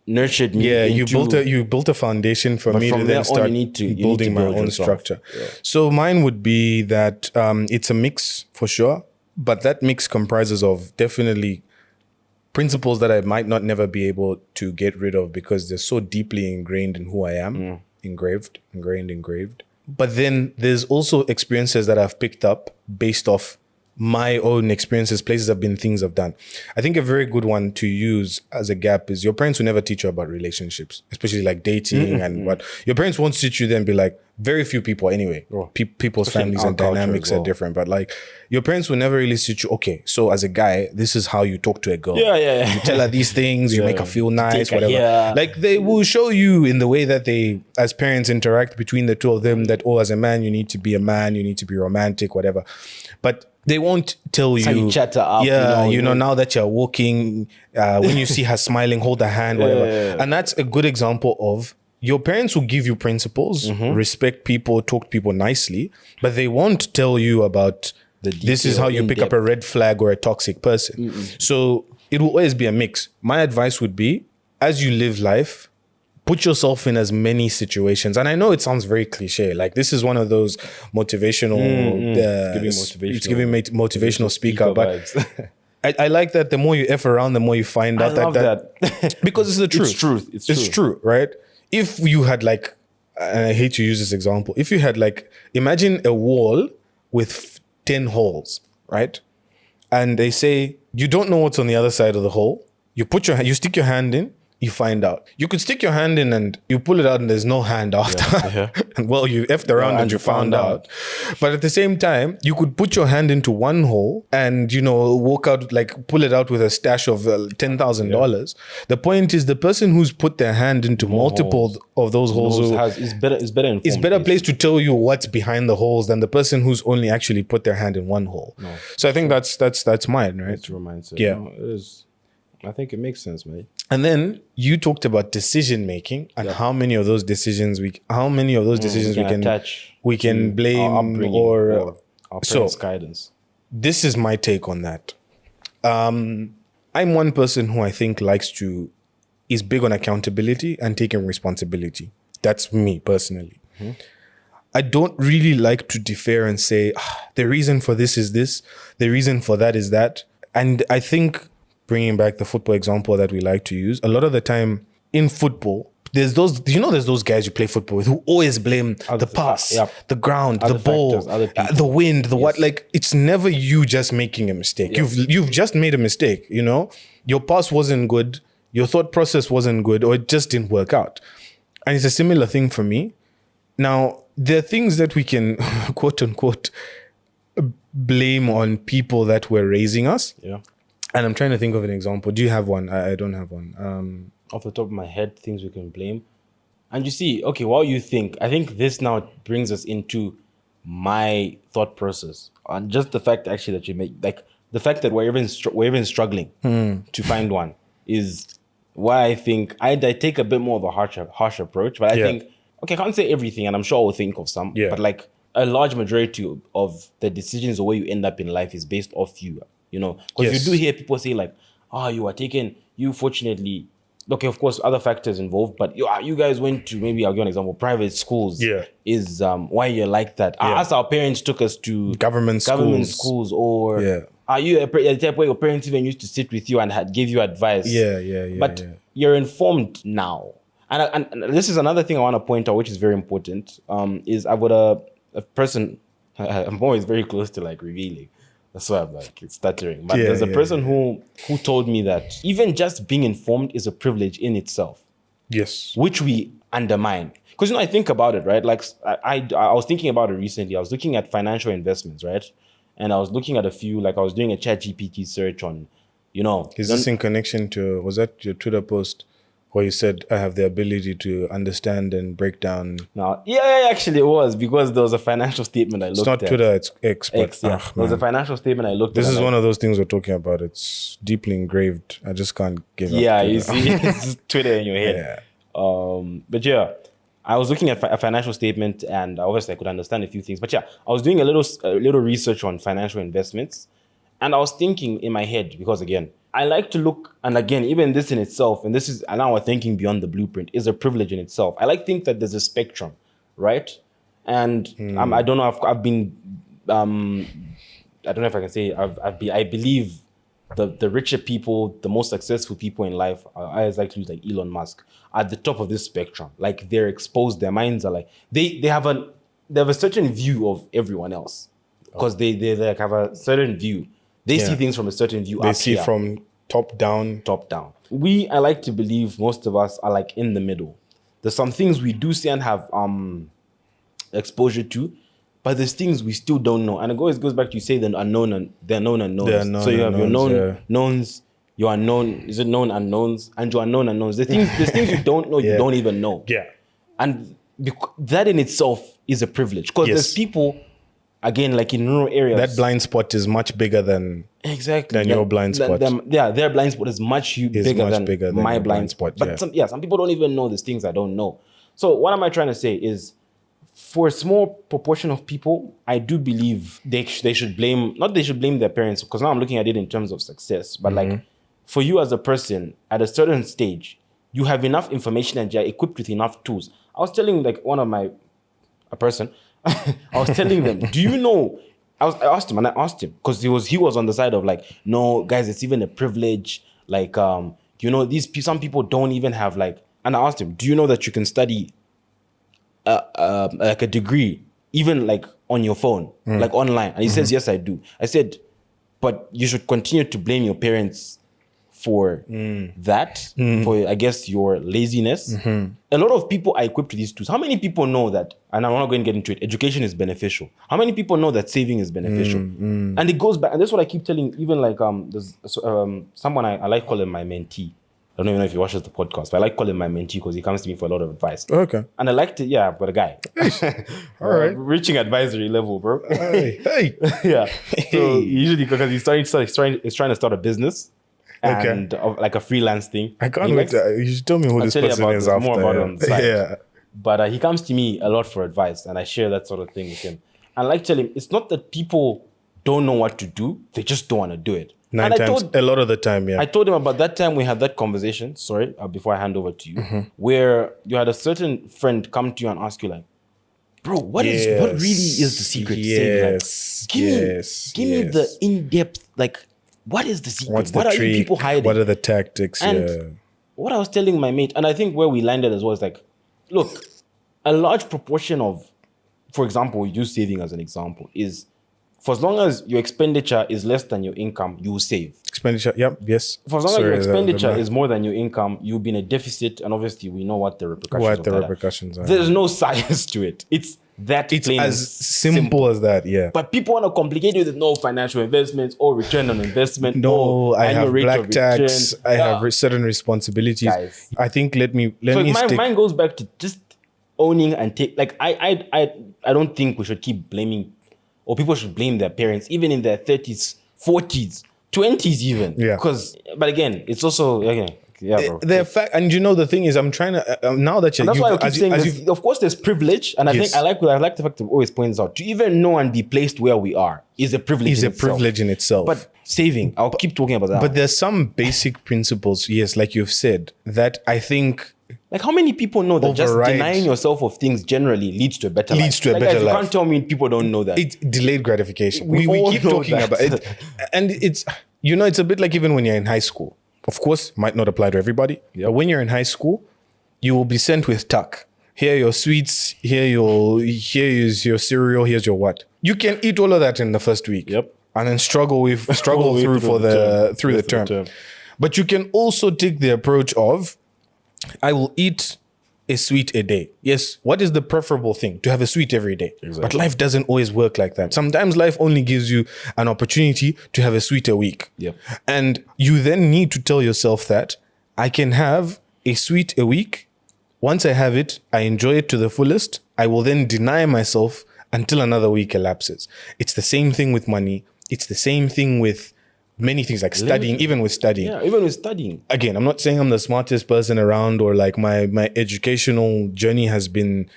nurtured me. Yeah, you built a foundation for me to then start building my own structure. Yeah. So mine would be that it's a mix for sure, but that mix comprises of definitely principles that I might not never be able to get rid of because they're so deeply ingrained in who I am, engraved. But then there's also experiences that I've picked up based off my own experiences, places I've been, things I've done. I think a very good one to use as a gap is your parents will never teach you about relationships, especially like dating and what. Your parents won't teach you then be like, very few people anyway. People's families and dynamics are different. But like your parents will never really teach you, okay, so as a guy, this is how you talk to a girl. Yeah. You tell her these things, you make her feel nice, whatever. Like they will show you in the way that they, as parents, interact between the two of them that, oh, as a man, you need to be a man, you need to be romantic, whatever. But they won't tell you. How you chat her up. You know, now that you're walking, when you see her smiling, hold her hand, whatever. And that's a good example of your parents will give you principles, respect people, talk to people nicely, but they won't tell you about this is how you pick up a red flag or a toxic person. So it will always be a mix. My advice would be, as you live life, put yourself in as many situations. And I know it sounds very cliche. Like this is one of those motivational, it's giving me motivational speaker. But I like that the more you F around, the more you find out that because it's the truth. It's true, right? If you had like, and I hate to use this example, if you had like, imagine a wall with 10 holes, right? And they say, you don't know what's on the other side of the hole. You stick your hand in, you find out. You could stick your hand in and you pull it out and there's no hand after. And well, you effed around and you found out. But at the same time, you could put your hand into one hole and, you know, walk out, like pull it out with a stash of $10,000. The point is the person who's put their hand into multiple of those holes is better informed. It's better placed to tell you what's behind the holes than the person who's only actually put their hand in one hole. So I think that's mine, right? It's your mindset. Yeah. No, it is. I think it makes sense, mate. And then you talked about decision making and how many of those decisions we can blame or our parents' guidance. This is my take on that. I'm one person who I think is big on accountability and taking responsibility. That's me personally. I don't really like to defer and say, the reason for this is this, the reason for that is that. And I think, bringing back the football example that we like to use, a lot of the time in football, there's those guys you play football with who always blame the pass, the ground, the ball, the wind, what. Like it's never you just making a mistake. You've just made a mistake. You know, your pass wasn't good, your thought process wasn't good, or it just didn't work out. And it's a similar thing for me. Now there are things that we can quote unquote blame on people that were raising us. And I'm trying to think of an example. Do you have one? I don't have one. Off the top of my head, things we can blame. And you see, okay, while you think, I think this now brings us into my thought process on just the fact actually that you make, like the fact that we're even struggling to find one is why I think I take a bit more of a harsh approach. But I think, okay, I can't say everything, and I'm sure I will think of some. But like a large majority of the decisions, the way you end up in life is based off you. You know, because you do hear people say like, you fortunately, okay, of course, other factors involved, but you guys went to, maybe I'll give an example, private schools is why you're like that. As our parents took us to government schools or are you the type where your parents even used to sit with you and give you advice? But you're informed now. And this is another thing I want to point out, which is very important, is I've got a person I'm always very close to like revealing. That's why I'm like stuttering. But there's a person who told me that even just being informed is a privilege in itself. Yes. Which we undermine. Because, I think about it, right? Like I was thinking about it recently. I was looking at financial investments, right? And I was looking at a few, like I was doing a ChatGPT search on, Is this in connection to, was that your Twitter post where you said, I have the ability to understand and break down? No, actually it was, because there was a financial statement I looked at. It's not Twitter, it's X. But, there was a financial statement I looked at. This is one of those things we're talking about. It's deeply engraved. I just can't give up. Yeah, you see, it's Twitter in your head. Yeah. But I was looking at a financial statement, and obviously I could understand a few things. But yeah, I was doing a little research on financial investments, and I was thinking in my head, because again, I like to look, and again, even this in itself, and this is now we're thinking beyond the blueprint, is a privilege in itself. I like to think that there's a spectrum, right? And I don't know. I've been. I don't know if I can say I believe the richer people, the most successful people in life, I always like to use like Elon Musk, at the top of this spectrum. Like they're exposed, their minds are like they have a certain view of everyone else, because they like have a certain view. They see things from a certain view. They see from top down. Top down. I like to believe most of us are like in the middle. There's some things we do see and have exposure to, but there's things we still don't know. And it always goes back to, you say, the unknown and the known unknowns. So you have your known knowns, your unknown, is it known unknowns, and your unknown unknowns. There's things you don't know, you don't even know. Yeah. And that in itself is a privilege, because there's people, again, like in rural areas, that blind spot is much bigger than your blind spot. Their blind spot is much bigger than my blind spot. But some people don't even know these things I don't know. So what am I trying to say is, for a small proportion of people, I do believe they should blame their parents, because now I'm looking at it in terms of success. But like, for you as a person, at a certain stage, you have enough information and you're equipped with enough tools. I was telling like a person, I was telling them, do you know, I asked him, because he was on the side of like, no, guys, it's even a privilege. Like, some people don't even have like, and I asked him, do you know that you can study like a degree, even like on your phone, like online? And he says, yes, I do. I said, but you should continue to blame your parents for that, for, I guess, your laziness. A lot of people are equipped with these tools. How many people know that, and I'm not going to get into it, education is beneficial? How many people know that saving is beneficial? And it goes back, and that's what I keep telling, even like, there's someone I like calling my mentee. I don't even know if he watches the podcast, but I like calling him my mentee because he comes to me for a lot of advice. Okay. And I like to, I've got a guy. All right. Reaching advisory level, bro. Hey. Yeah. So usually, because he's trying to start a business, and like a freelance thing. I can't wait. You should tell me who this person is after. More about it on the side. Yeah. But he comes to me a lot for advice, and I share that sort of thing with him. And I like to tell him, it's not that people don't know what to do; they just don't want to do it. A lot of the time, yeah. I told him about that time we had that conversation, before I hand over to you, where you had a certain friend come to you and ask you like, bro, what really is the secret to saving? Like, give me the in-depth, like, what is the secret? What's the what trick? Are you people hiding? What are the tactics? And what I was telling my mate, and I think where we landed as well, is like, look, a large proportion of, for example, use saving as an example, is, for as long as your expenditure is less than your income, you will save. Expenditure, yes. For as long as your expenditure is more than your income, you'll be in a deficit, and obviously we know what the repercussions are. There's no science to it. It's as simple as that, yeah. But people want to complicate it with no financial investments or return on investment. No, I have black tax. I have certain responsibilities. Guys. I think let me stick. Mine goes back to just owning and take. Like I don't think we should keep blaming, or people should blame their parents, even in their 30s, 40s, 20s even. Yeah. But again, it's also, bro. The fact, and the thing is, I'm trying to, now that that's why I keep saying, of course, there's privilege. And I think I like the fact that always points out, to even know and be placed where we are is a privilege in itself. But saving, I'll keep talking about that. But there's some basic principles, yes, like you've said, that I think, like, how many people know that just denying yourself of things generally leads to a better life? You can't tell me people don't know that. It's delayed gratification. We keep talking about it. And it's, it's a bit like even when you're in high school. Of course, might not apply to everybody. Yep. But when you're in high school, you will be sent with tuck. Here are your sweets. Here is your cereal. Here's your what. You can eat all of that in the first week. Yep. And then struggle through the term. But you can also take the approach of, I will eat a sweet a day. Yes, what is the preferable thing? To have a sweet every day. Exactly. But life doesn't always work like that. Sometimes life only gives you an opportunity to have a sweet a week. Yep. And you then need to tell yourself that I can have a sweet a week. Once I have it, I enjoy it to the fullest. I will then deny myself until another week elapses. It's the same thing with money. It's the same thing with many things like studying, even with studying. Yeah, even with studying. Again, I'm not saying I'm the smartest person around or like my educational journey has been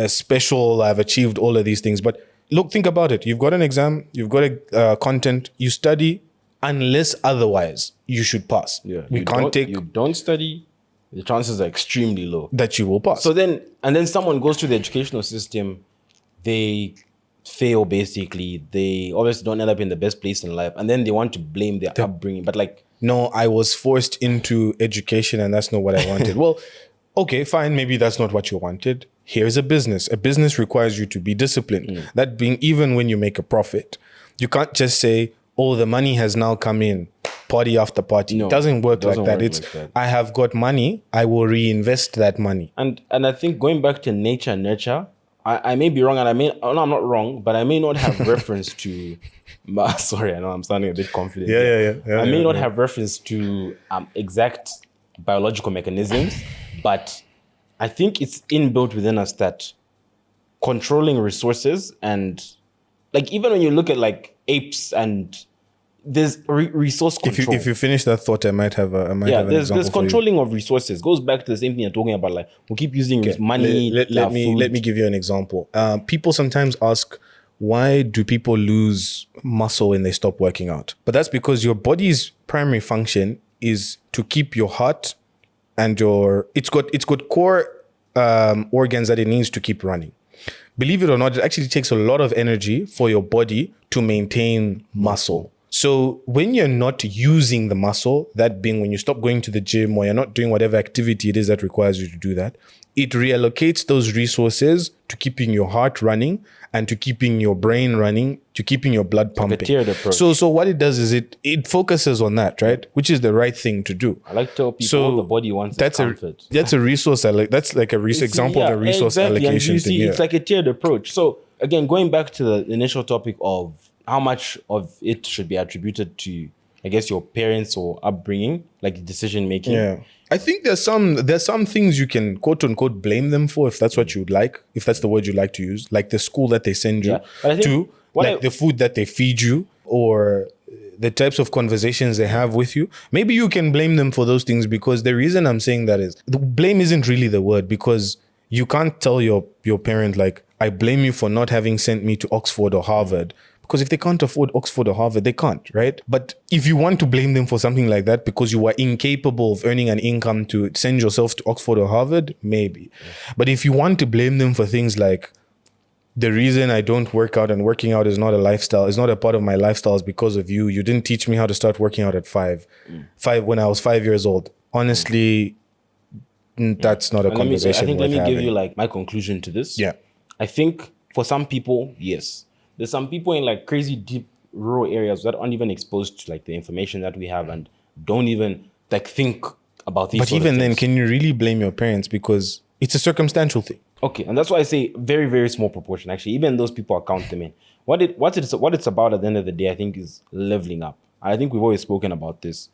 special. I've achieved all of these things. But look, think about it. You've got an exam, you've got a content, you study, unless otherwise, you should pass. Yeah, We can't take you don't study, the chances are extremely low. that you will pass. So then someone goes through the educational system, they fail basically. They obviously don't end up in the best place in life, and then they want to blame their upbringing. But like, no, I was forced into education and that's not what I wanted. Well, okay, fine. Maybe that's not what you wanted. Here's a business. A business requires you to be disciplined. That being, even when you make a profit, you can't just say, oh, the money has now come in, party after party. No, it doesn't work like that. work It's, like that. I have got money, I will reinvest that money. And I think going back to nature and nurture, I may be wrong, and I'm not wrong, but I may not have reference to. Sorry, I know I'm sounding a bit confident. Yeah, I may not have reference to exact biological mechanisms, but I think it's inbuilt within us that controlling resources, and like even when you look at like apes, and there's resource control. If you finish that thought, I might have an example there's for you. controlling of resources. Goes back to the same thing you're talking about. Like we keep using money. Let me give you an example. People sometimes ask, why do people lose muscle when they stop working out? But that's because your body's primary function is to keep your heart and it's got core organs that it needs to keep running. Believe it or not, it actually takes a lot of energy for your body to maintain muscle. So when you're not using the muscle, that being when you stop going to the gym or you're not doing whatever activity it is that requires you to do that, it reallocates those resources to keeping your heart running and to keeping your brain running, to keeping your blood pumping. tiered approach. So what it does is it focuses on that, right? Which is the right thing to do. I like to tell people the body wants comfort. That's a resource. That's like a example of a resource allocation you thing. see, it's like a tiered approach. So again, going back to the initial topic of how much of it should be attributed to, I guess, your parents or upbringing, like decision making. Yeah. I think there's some things you can quote unquote blame them for, if that's what you'd like, if that's the word you like to use, like the school that they send you to, like the food that they feed you, or the types of conversations they have with you. Maybe you can blame them for those things, because the reason I'm saying that is the blame isn't really the word, because you can't tell your parent like, I blame you for not having sent me to Oxford or Harvard. Because if they can't afford Oxford or Harvard, they can't, right? But if you want to blame them for something like that because you were incapable of earning an income to send yourself to Oxford or Harvard, maybe. But if you want to blame them for things like, the reason I don't work out and working out is not a lifestyle, is not a part of my lifestyle, is because of you. You didn't teach me how to start working out at five when I was 5 years old. Honestly, that's not a conversation. Let me give you like my conclusion to this. Yeah. I think for some people, yes. There's some people in like crazy deep rural areas that aren't even exposed to like the information that we have and don't even like think about these. But even then, can you really blame your parents? Because it's a circumstantial thing. Okay, and that's why I say very, very small proportion. Actually, even those people, I count them in. What it's about at the end of the day, I think, is leveling up. I think we've always spoken about this.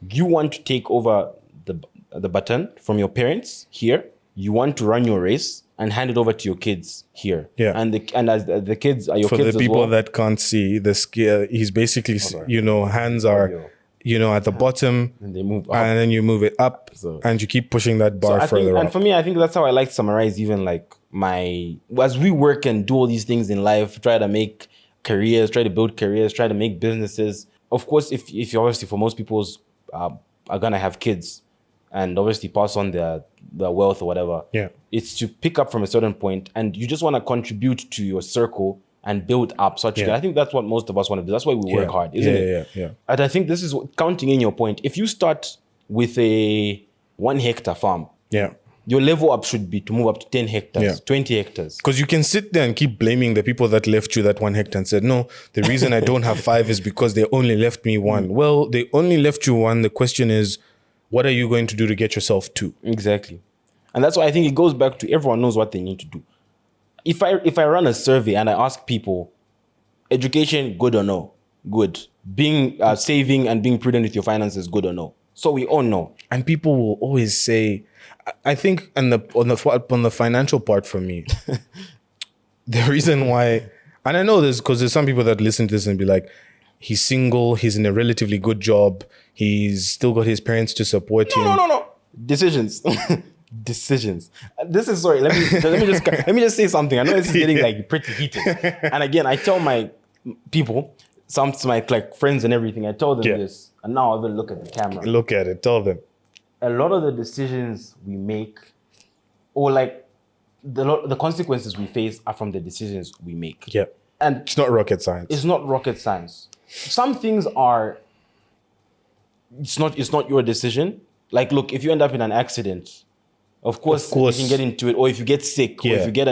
You want to take over the baton from your parents here. You want to run your race and hand it over to your kids here. Yeah. And as the kids are your for kids as well. For the people that can't see, the scale, he's basically, hands are, at the bottom, and they move up. And then you move it up, and you keep pushing that bar further up. And for me, I think that's how I like to summarize even like as we work and do all these things in life, try to make careers, try to build careers, try to make businesses. Of course, if you obviously for most people's are gonna have kids and obviously pass on their wealth or whatever. Yeah. It's to pick up from a certain point, and you just want to contribute to your circle and build up such that I think that's what most of us want to do. That's why we work hard, isn't it? Yeah. And I think this is counting in your point. If you start with a 1 hectare farm, your level up should be to move up to 10 hectares, 20 hectares. Because you can sit there and keep blaming the people that left you that 1 hectare and said, no, the reason I don't have 5 is because they only left me 1. Well, they only left you 1. The question is, what are you going to do to get yourself 2? Exactly. And that's why I think it goes back to everyone knows what they need to do. If I run a survey and I ask people, education, good or no? Good. Being saving and being prudent with your finances, good or no? So we all know. And people will always say, I think on the financial part for me, the reason why, and I know this because there's some people that listen to this and be like, He's single. He's in a relatively good job. He's still got his parents to support him. No. Decisions. Decisions. This is sorry. Let me just say something. I know this is getting like pretty heated. And again, I tell my people, some to my like friends and everything. I tell them this, and now I will look at the camera. Look at it. Tell them. A lot of the decisions we make, or like the consequences we face, are from the decisions we make. Yeah. And It's not rocket science. it's not rocket science. Some things are. It's not your decision. Like, look, if you end up in an accident, of course you can get into it. Or if you get sick, or if you get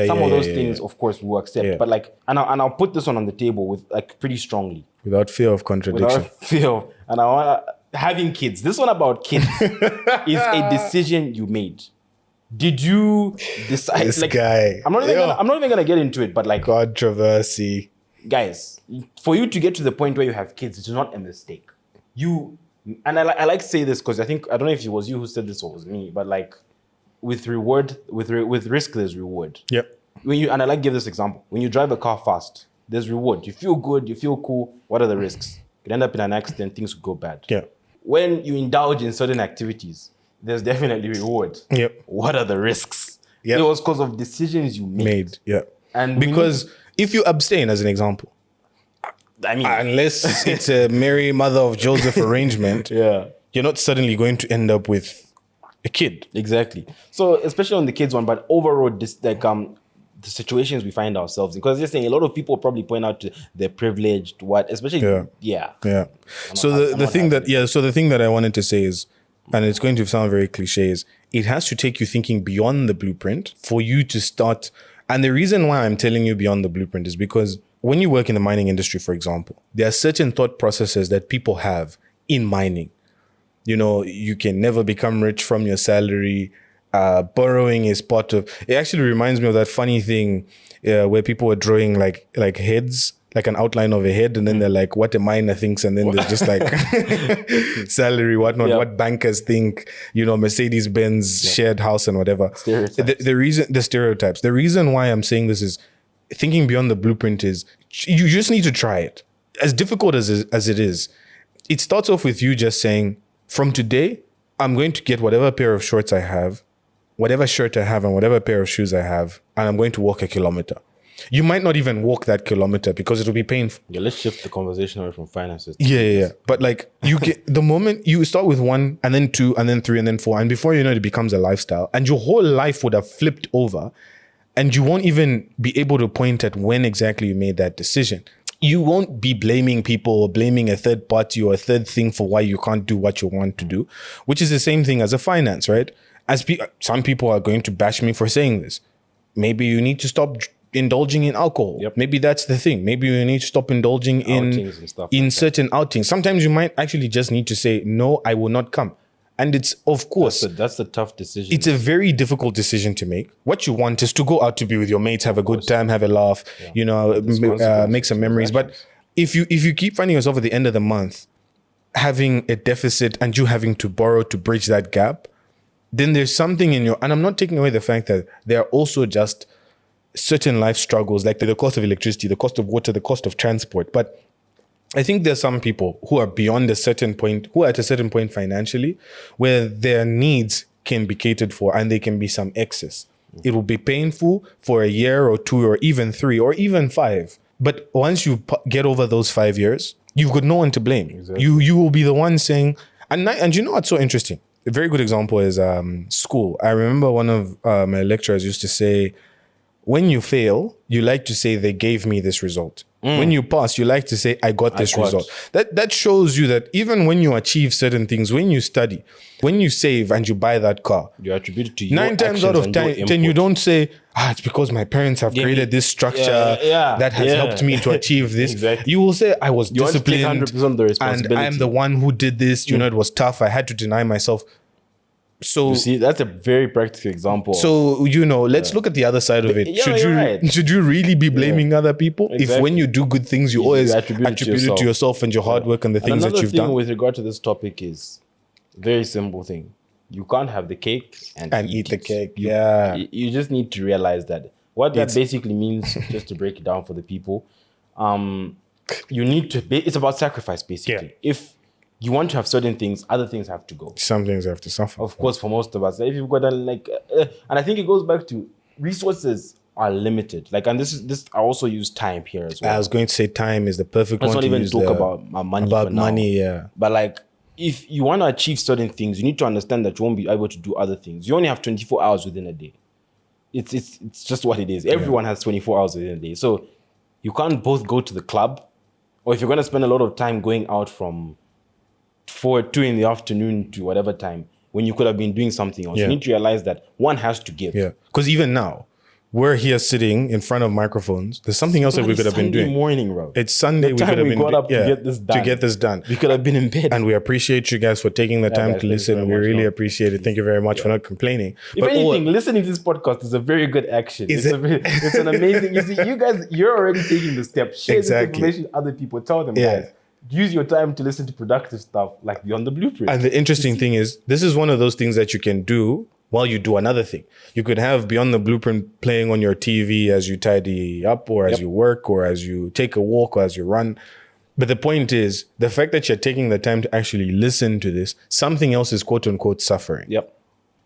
some of those things, of course, we'll accept. Yeah. But like, and I'll put this one on the table with like pretty strongly. Without fear of contradiction. Without fear. And I want having kids. This one about kids is a decision you made. Did you decide? This like, guy. I'm not even gonna get into it. But like, Controversy. guys, for you to get to the point where you have kids, it's not a mistake. I like to say this because I don't know if it was you who said this or it was me, but like with risk, there's reward. Yep. And I like to give this example. When you drive a car fast, there's reward. You feel good, you feel cool. What are the risks? You could end up in an accident, things could go bad. Yeah. When you indulge in certain activities, there's definitely reward. Yep. What are the risks? Yep. It was because of decisions you made. Yeah. And because if you abstain, as an example, I mean, unless it's a Mary Mother of Joseph arrangement, you're not suddenly going to end up with a kid. Exactly. So especially on the kids one, but overall, the situations we find ourselves in, because just saying a lot of people probably point out to the privileged, especially Yeah. So the thing that I wanted to say is, and it's going to sound very cliche, is it has to take you thinking beyond the blueprint for you to start. And the reason why I'm telling you beyond the blueprint is because when you work in the mining industry, for example, there are certain thought processes that people have in mining. You know, you can never become rich from your salary. Borrowing is part of. It actually reminds me of that funny thing where people were drawing like heads, like an outline of a head, and then they're like, what a miner thinks, and then there's just like salary, whatnot, what bankers think, you know, Mercedes-Benz shared house and whatever. The stereotypes. The reason why I'm saying this is thinking beyond the blueprint is you just need to try it. As difficult as it is, it starts off with you just saying, from today, I'm going to get whatever pair of shorts I have, whatever shirt I have, and whatever pair of shoes I have, and I'm going to walk a kilometer. You might not even walk that kilometer because it'll be painful. Yeah, let's shift the conversation away from finances. Yeah. But like you get the moment you start with 1 and then 2 and then 3 and then 4, and before you know it becomes a lifestyle, and your whole life would have flipped over, and you won't even be able to point at when exactly you made that decision. You won't be blaming people or blaming a third party or a third thing for why you can't do what you want to do, which is the same thing as a finance, right? Some people are going to bash me for saying this. Maybe you need to stop indulging in alcohol. Yep. Maybe that's the thing. Maybe you need to stop indulging in certain outings. Sometimes you might actually just need to say, no, I will not come. And it's, of course, that's a tough decision. It's a very difficult decision to make. What you want is to go out to be with your mates, have a good time, have a laugh, you know, make some memories. But if you keep finding yourself at the end of the month having a deficit and you having to borrow to bridge that gap, then there's something in and I'm not taking away the fact that there are also just certain life struggles, like the cost of electricity, the cost of water, the cost of transport. But I think there's some people who are beyond a certain point, who are at a certain point financially, where their needs can be catered for and there can be some excess. It will be painful for a year or 2 or even 3 or even 5. But once you get over those 5 years, you've got no one to blame. Exactly. You will be the one saying, and you know what's so interesting? A very good example is school. I remember one of my lecturers used to say, when you fail, you like to say they gave me this result. When you pass, you like to say, I got this result. That shows you that even when you achieve certain things, when you study, when you save and you buy that car, you attribute it to your 9 times out of 10, you don't say, it's because my parents have created this structure that has helped me to achieve this. Exactly. You will say, I was disciplined 100% of the responsibility. and I am the one who did this. You know, it was tough. I had to deny myself. So you see, that's a very practical example. So, you know, let's look at the other side of it. Should you really be blaming other people? Exactly. If when you do good things, you always attribute it to yourself and your hard work and the things that you've done? Another thing with regard to this topic is a very simple thing. You can't have the cake and eat the cake. You just need to realize that. What that basically means, just to break it down for the people, you need to. It's about sacrifice, basically. Yeah. If you want to have certain things, other things have to go. Some things have to suffer. Of course, for most of us, if you've got and I think it goes back to resources are limited. Like, and this I also use time here as well. I was going to say time is the perfect Let's one not to even use talk there. about my money. About for now. money, yeah. But like, if you want to achieve certain things, you need to understand that you won't be able to do other things. You only have 24 hours within a day. It's just what it is. Everyone has 24 hours within a day. So you can't both go to the club, or if you're going to spend a lot of time going out from 2 in the afternoon to whatever time, when you could have been doing something else. Yeah. You need to realize that one has to give. Yeah. Because even now, we're here sitting in front of microphones. There's something else that we could have been Sunday doing. morning, bro. It's Sunday. The We could time have we been got up to get this done. We We could have been in bed. And we appreciate you guys for taking the time guys, to thank you listen. very We much. really No, appreciate it. Thank you very much for not complaining. If anything, listening to this podcast is a very good action. Is It's, it? it's an amazing. You see, you guys, you're already taking the step. Share Exactly. this information with other people. Tell them, Yeah. guys, use your time to listen to productive stuff like Beyond the Blueprint. And the interesting thing is, this is one of those things that you can do while you do another thing. You could have Beyond the Blueprint playing on your TV as you tidy up, or as you work, or as you take a walk, or as you run. But the point is, the fact that you're taking the time to actually listen to this, something else is quote unquote suffering. Yep.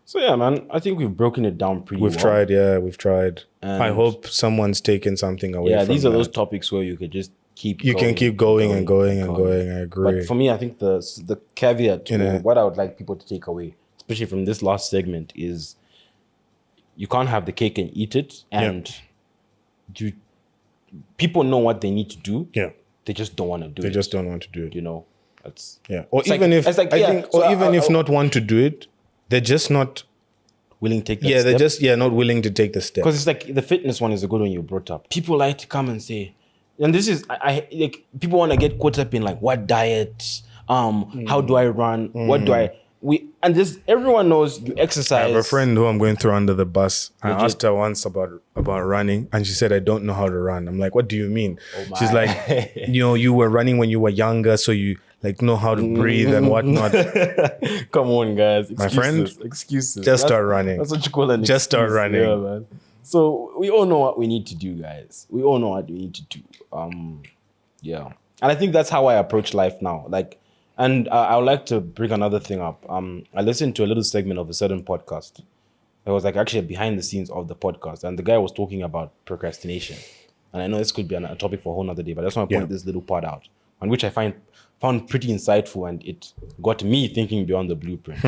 So yeah, man, I think we've broken it down pretty well. We've tried. I hope someone's taken something away from these are that. those topics where you could just keep You can keep going and going and going. I agree. But for me, I think the caveat to what I would like people to take away, especially from this last segment, is you can't have the cake and eat it. And people know what they need to do. Yeah. They just don't want to do it. They just don't want to do it. You know, that's Or it's even like- if it's like, I yeah, think, so or even I- if not want to do it, they're just not. willing to take that Yeah, they're step. just not willing to take the step. Because it's like the fitness one is a good one you brought up. People like to come and say, and this is I like people want to get caught up in like what diet, how do I run, what do I and this everyone knows you exercise. I have a friend who I'm going through under the bus. I asked her once about running, and she said, "I don't know how to run." I'm like, "What do you mean?" She's like, you were running when you were younger, so you like know how to breathe and whatnot. Come on, guys. Excuses, My friend, excuses. just start running. That's what you call an excuse. Just start running. Yeah, man. So we all know what we need to do, guys. We all know what we need to do. Yeah. And I think that's how I approach life now. Like, and I would like to bring another thing up. I listened to a little segment of a certain podcast. It was like actually behind the scenes of the podcast. And the guy was talking about procrastination. And I know this could be a topic for a whole other day, but I just want to point this little part out, on which I found pretty insightful, and it got me thinking beyond the blueprint.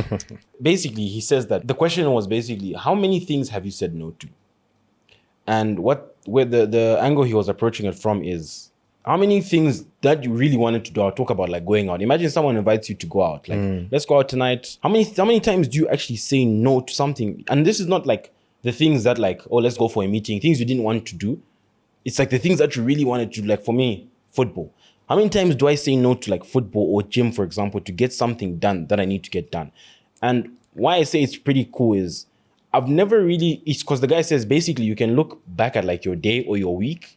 Basically, he says that the question was basically, how many things have you said no to? And where the angle he was approaching it from is, how many things that you really wanted to do? I'll talk about like going out. Imagine someone invites you to go out. Like, let's go out tonight. How many times do you actually say no to something? And this is not like the things that like, oh, let's go for a meeting, things you didn't want to do. It's like the things that you really wanted to do. Like for me, football. How many times do I say no to like football or gym, for example, to get something done that I need to get done? And why I say it's pretty cool is I've never really, it's because the guy says basically you can look back at like your day or your week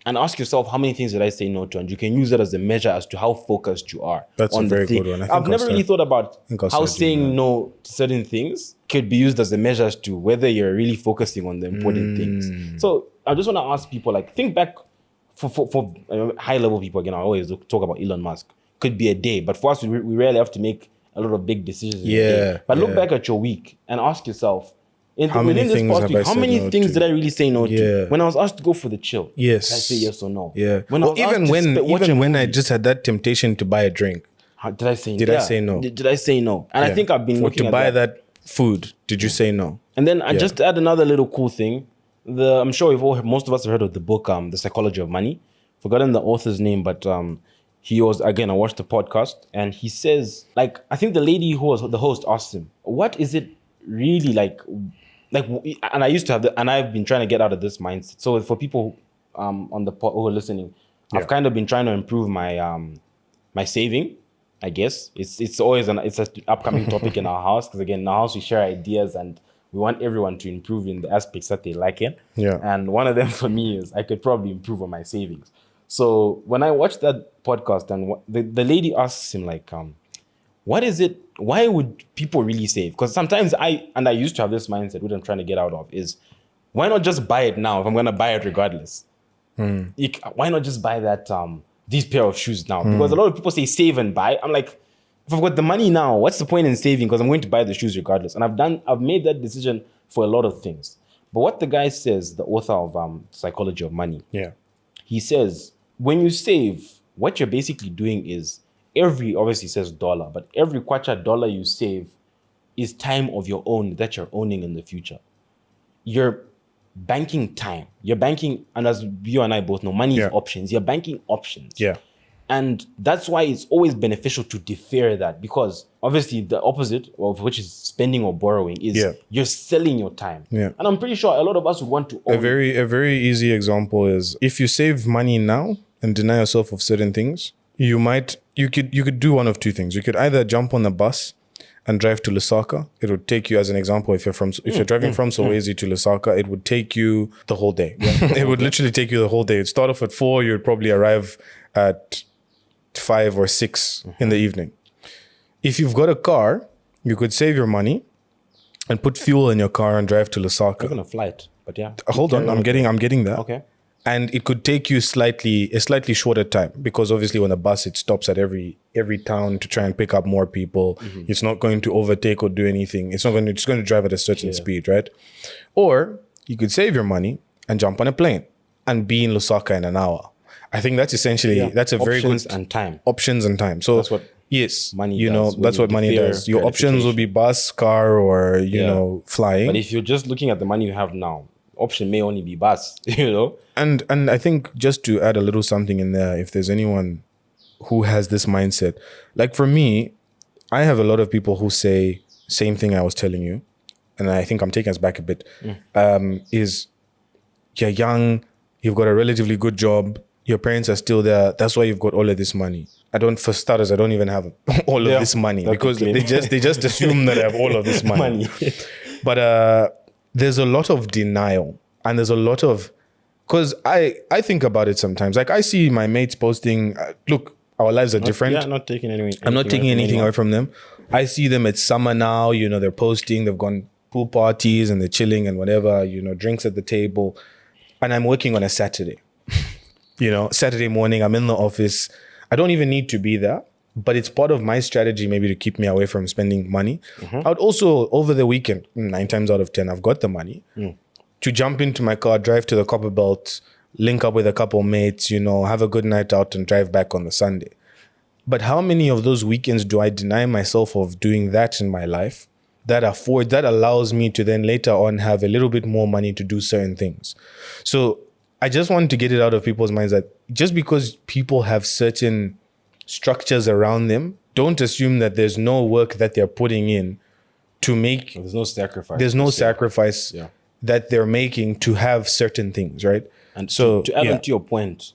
and ask yourself, how many things did I say no to? And you can use that as a measure as to how focused you are. That's on a the very thing. good one. I think I've never really thought about I'll how start doing saying no to certain things could be used as a measure as to whether you're really focusing on the important things. So I just want to ask people, like, think back for high level people. Again, I always talk about Elon Musk. Could be a day, but for us, we rarely have to make a lot of big decisions. In a day. But look back at your week and ask yourself, within this past week, how many things did I really say no to? When I was asked to go for the chill, did I say yes or no? Yeah. When I was even asked to watch a when movie, I just had that temptation to buy a drink, did I say? Did I say no? Did I say no? And I think I've been or looking to at buy that food. Did you say no? And then I just add another little cool thing. I'm sure most of us have heard of the book, The Psychology of Money. Forgotten the author's name, but he was, again, I watched the podcast, and he says, like, I think the lady who was the host asked him, what is it really like, and I used to have and I've been trying to get out of this mindset. So for people on the pod who are listening, I've kind of been trying to improve my my saving. I guess it's always it's an upcoming topic in our house, because again, in our house we share ideas and we want everyone to improve in the aspects that they like in. Yeah. And one of them for me is I could probably improve on my savings. So when I watched that podcast, and the lady asks him like, what is it? Why would people really save? Because sometimes I used to have this mindset, which I'm trying to get out of, is why not just buy it now if I'm going to buy it regardless? Why not just buy that these pair of shoes now. Because a lot of people say save and buy. I'm like, if I've got the money now, what's the point in saving? Because I'm going to buy the shoes regardless. And I've made that decision for a lot of things. But what the guy says, the author of Psychology of Money, he says, when you save, what you're basically doing is obviously says dollar, but every kwacha dollar you save is time of your own that you're owning in the future. You're banking time. You're banking, and as you and I both know, money is options. You're banking options. Yeah. And that's why it's always beneficial to defer that, because obviously the opposite of which is spending or borrowing is you're selling your time. Yeah. And I'm pretty sure a lot of us would want to own a very easy example is if you save money now and deny yourself of certain things, you could do one of two things. You could either jump on the bus and drive to Lusaka. It would take you, as an example, if you're driving from Solwezi to Lusaka, it would take you the whole day. It would literally take you the whole day. It'd start off at 4, you'd probably arrive at 5 or 6 in the evening. If you've got a car, you could save your money and put fuel in your car and drive to Lusaka. I'm gonna flight, but yeah. Hold on, I'm getting there. Okay. And it could take you a slightly shorter time, because obviously on a bus it stops at every town to try and pick up more people. It's not going to overtake or do anything. It's going to drive at a certain speed, right? Or you could save your money and jump on a plane and be in Lusaka in an hour. I think that's essentially that's a very good options and time. So that's what money does. That's what money does. Your options will be bus, car, or you know, flying. But if you're just looking at the money you have now, option may only be bus, you know? And I think just to add a little something in there, if there's anyone who has this mindset, like for me, I have a lot of people who say same thing I was telling you, and I think I'm taking us back a bit, is you're young, you've got a relatively good job, your parents are still there, that's why you've got all of this money. For starters, I don't even have all of this money, because they just assume that I have all of this money. But there's a lot of denial, and there's a lot of, because I think about it sometimes. Like I see my mates posting, look, our lives are different. I'm not taking anything away from them. I see them at summer now, you know, they're posting, they've gone pool parties and they're chilling and whatever, you know, drinks at the table. And I'm working on a Saturday. You know, Saturday morning, I'm in the office. I don't even need to be there, but it's part of my strategy maybe to keep me away from spending money. I would also, over the weekend, 9 times out of 10, I've got the money to jump into my car, drive to the Copper Belt, link up with a couple mates, you know, have a good night out and drive back on the Sunday. But how many of those weekends do I deny myself of doing that in my life that allows me to then later on have a little bit more money to do certain things? So I just want to get it out of people's minds that just because people have certain structures around them, don't assume that there's no work that they're putting in to make. There's no sacrifice. There's no sacrifice that they're making to have certain things, right? And so to add on to your point,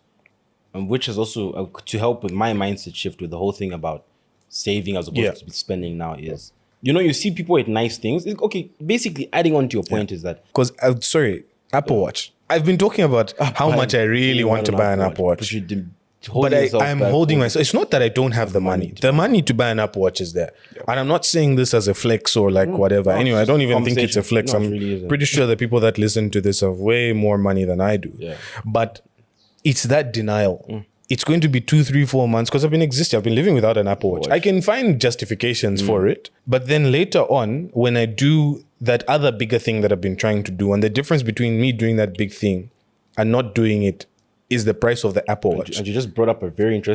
which is also to help with my mindset shift with the whole thing about saving as opposed to spending now is, you know, you see people with nice things. Okay, basically adding on to your point is that. Because, Apple Watch. I've been talking about how much I really want to buy an Apple Watch. But I'm holding myself. It's not that I don't have the money. The money to buy an Apple Watch is there. And I'm not saying this as a flex or like whatever. Anyway, I don't even think it's a flex. I'm pretty sure the people that listen to this have way more money than I do. But it's that denial. It's going to be 2, 3, 4 months because I've been living without an Apple Watch. I can find justifications for it. But then later on, when I do that other bigger thing that I've been trying to do, and the difference between me doing that big thing and not doing it is the price of the Apple Watch. And you just brought up you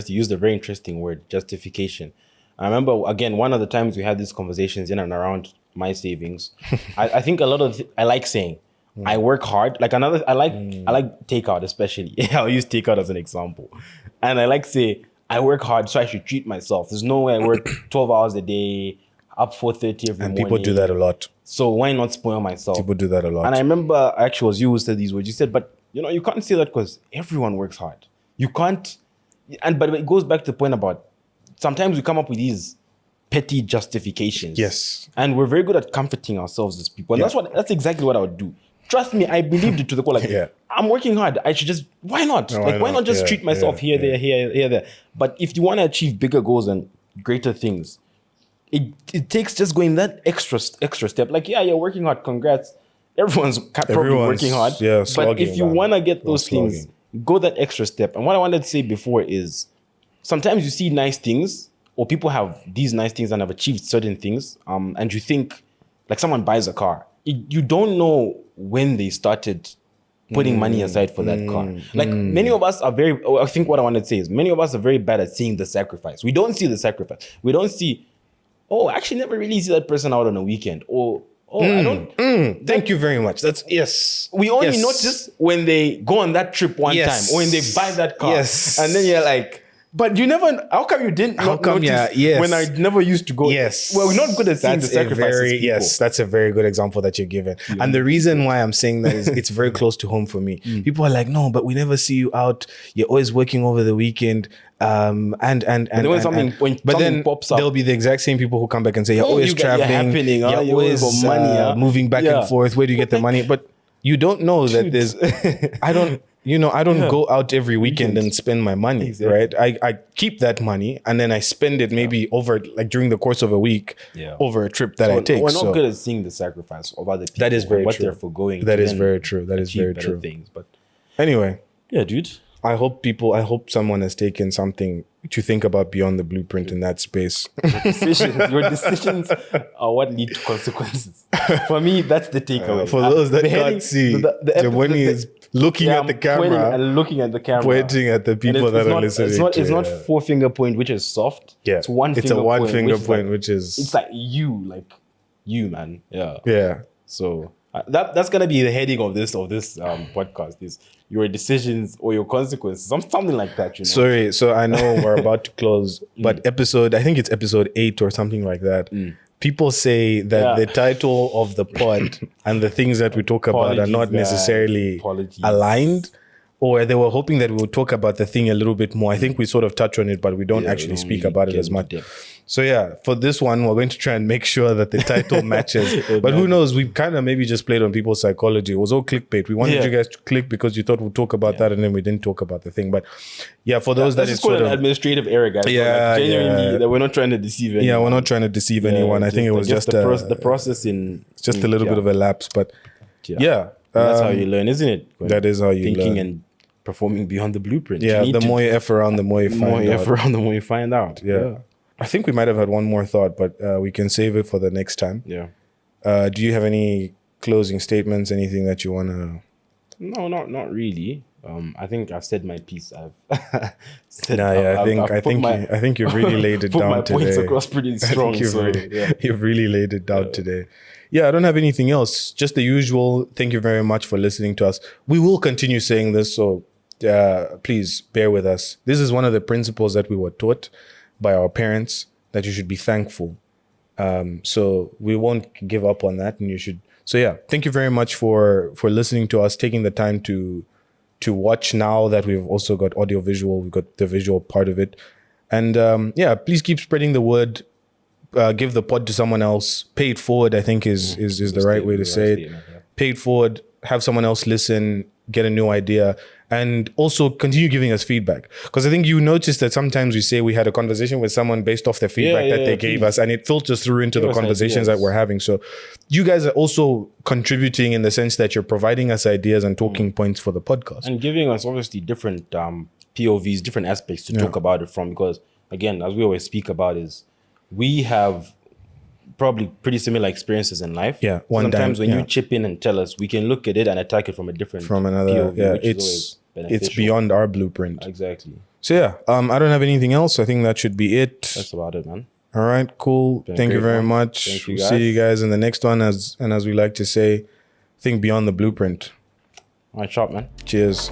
used a very interesting word, justification. I remember, again, one of the times we had these conversations in and around my savings. I think I like saying, I work hard. Like I like takeout, especially. I'll use takeout as an example. And I like say, I work hard, so I should treat myself. There's no way I work 12 hours a day, up 4:30 every morning. And people do that a lot. So why not spoil myself? People do that a lot. And I remember, actually, it was you who said these words. You said, but you know, you can't say that because everyone works hard. You can't, but it goes back to the point about sometimes we come up with these petty justifications. Yes. And we're very good at comforting ourselves as people. And that's exactly what I would do. Trust me, I believed it to the core. Like, I'm working hard. I should just, why not? Why not just treat myself here, there. But if you want to achieve bigger goals and greater things, it takes just going that extra step. Like, you're working hard. Congrats. Everyone's probably working hard. But if you want to get those things, go that extra step. And what I wanted to say before is sometimes you see nice things or people have these nice things and have achieved certain things. And you think like someone buys a car. You don't know when they started putting money aside for that car. Like many of us are I think what I wanted to say is many of us are very bad at seeing the sacrifice. We don't see the sacrifice. We don't see, I actually never really see that person out on a weekend. I don't. Thank you very much. That's yes. We only notice when they go on that trip one time or when they buy that car. Yes. And then you're like, but you never, how come you didn't notice when I never used to go? Yes. Well, we're not good at seeing the sacrifices. Yes, that's a very good example that you're given. Yeah. And the reason why I'm saying that is it's very close to home for me. People are like, no, but we never see you out. You're always working over the weekend. And when something pops up, there'll be the exact same people who come back and say, you're always traveling. You're always money, moving back and forth. Where do you get the money? But you don't know that there's, I don't go out every weekend and spend my money, right? I keep that money and then I spend it maybe over, like during the course of a week, over a trip that I take. We're not good at seeing the sacrifice of other people. That is very what true. They're forgoing. That is very true. That is very true. Things, but anyway, yeah, dude. I hope someone has taken something to think about beyond the blueprint in that space. Your decisions are what lead to consequences. For me, that's the takeaway. For those that can't see, Jaboni is looking at the camera and looking at the camera, pointing at the people that are listening. It's not four-finger point, which is soft. Yeah, it's one finger point, which is it's like you, man. Yeah. So that's gonna be the heading of this podcast is your decisions or your consequences, something like that. Sorry, so I know we're about to close, but I think it's episode 8 or something like that. People say that the title of the pod and the things that we talk about are not necessarily aligned, or they were hoping that we would talk about the thing a little bit more. I think we sort of touch on it, but we don't actually speak about it as much. So yeah, for this one, we're going to try and make sure that the title matches. But who knows? We kind of maybe just played on people's psychology. It was all clickbait. We wanted you guys to click because you thought we'd talk about that, and then we didn't talk about the thing. But yeah, for those that it's sort of an administrative error, guys. Genuinely, that we're not trying to deceive anyone. Yeah, we're not trying to deceive anyone. I think it was just the process in just a little bit of a lapse. But that's how you learn, isn't it? That is how you learn. Thinking and performing beyond the blueprint. Yeah, the more you F around, the more you find out. The more you F around, the more you find out. Yeah. I think we might have had one more thought, but we can save it for the next time. Yeah. Do you have any closing statements? Anything that you want to? No, not really. I think I've said my piece. I think you've really laid it down my today. Points across pretty strong. You've really laid it down today. Yeah, I don't have anything else. Just the usual. Thank you very much for listening to us. We will continue saying this, so please bear with us. This is one of the principles that we were taught by our parents, that you should be thankful. So we won't give up on that, and you should. So yeah, thank you very much for listening to us, taking the time to watch. Now that we've also got audio visual, we've got the visual part of it, and please keep spreading the word. Give the pod to someone else. Pay it forward, I think is the right way to say it. Pay it forward. Have someone else listen. Get a new idea. And also continue giving us feedback. Because I think you notice that sometimes we say we had a conversation with someone based off the feedback that they gave us, and it filters through into the conversations that we're having. So you guys are also contributing in the sense that you're providing us ideas and talking points for the podcast. And giving us obviously different POVs, different aspects to talk about it from. Because again, as we always speak about is we have probably pretty similar experiences in life. Yeah. Sometimes when you chip in and tell us, we can look at it and attack it from another POV, it's beyond our blueprint. Exactly. So yeah, I don't have anything else. I think that should be it. That's about it, man. All right, cool. Thank you very much. Thank you, guys. See you guys in the next one. As we like to say, think beyond the blueprint. All right, sharp, man. Cheers.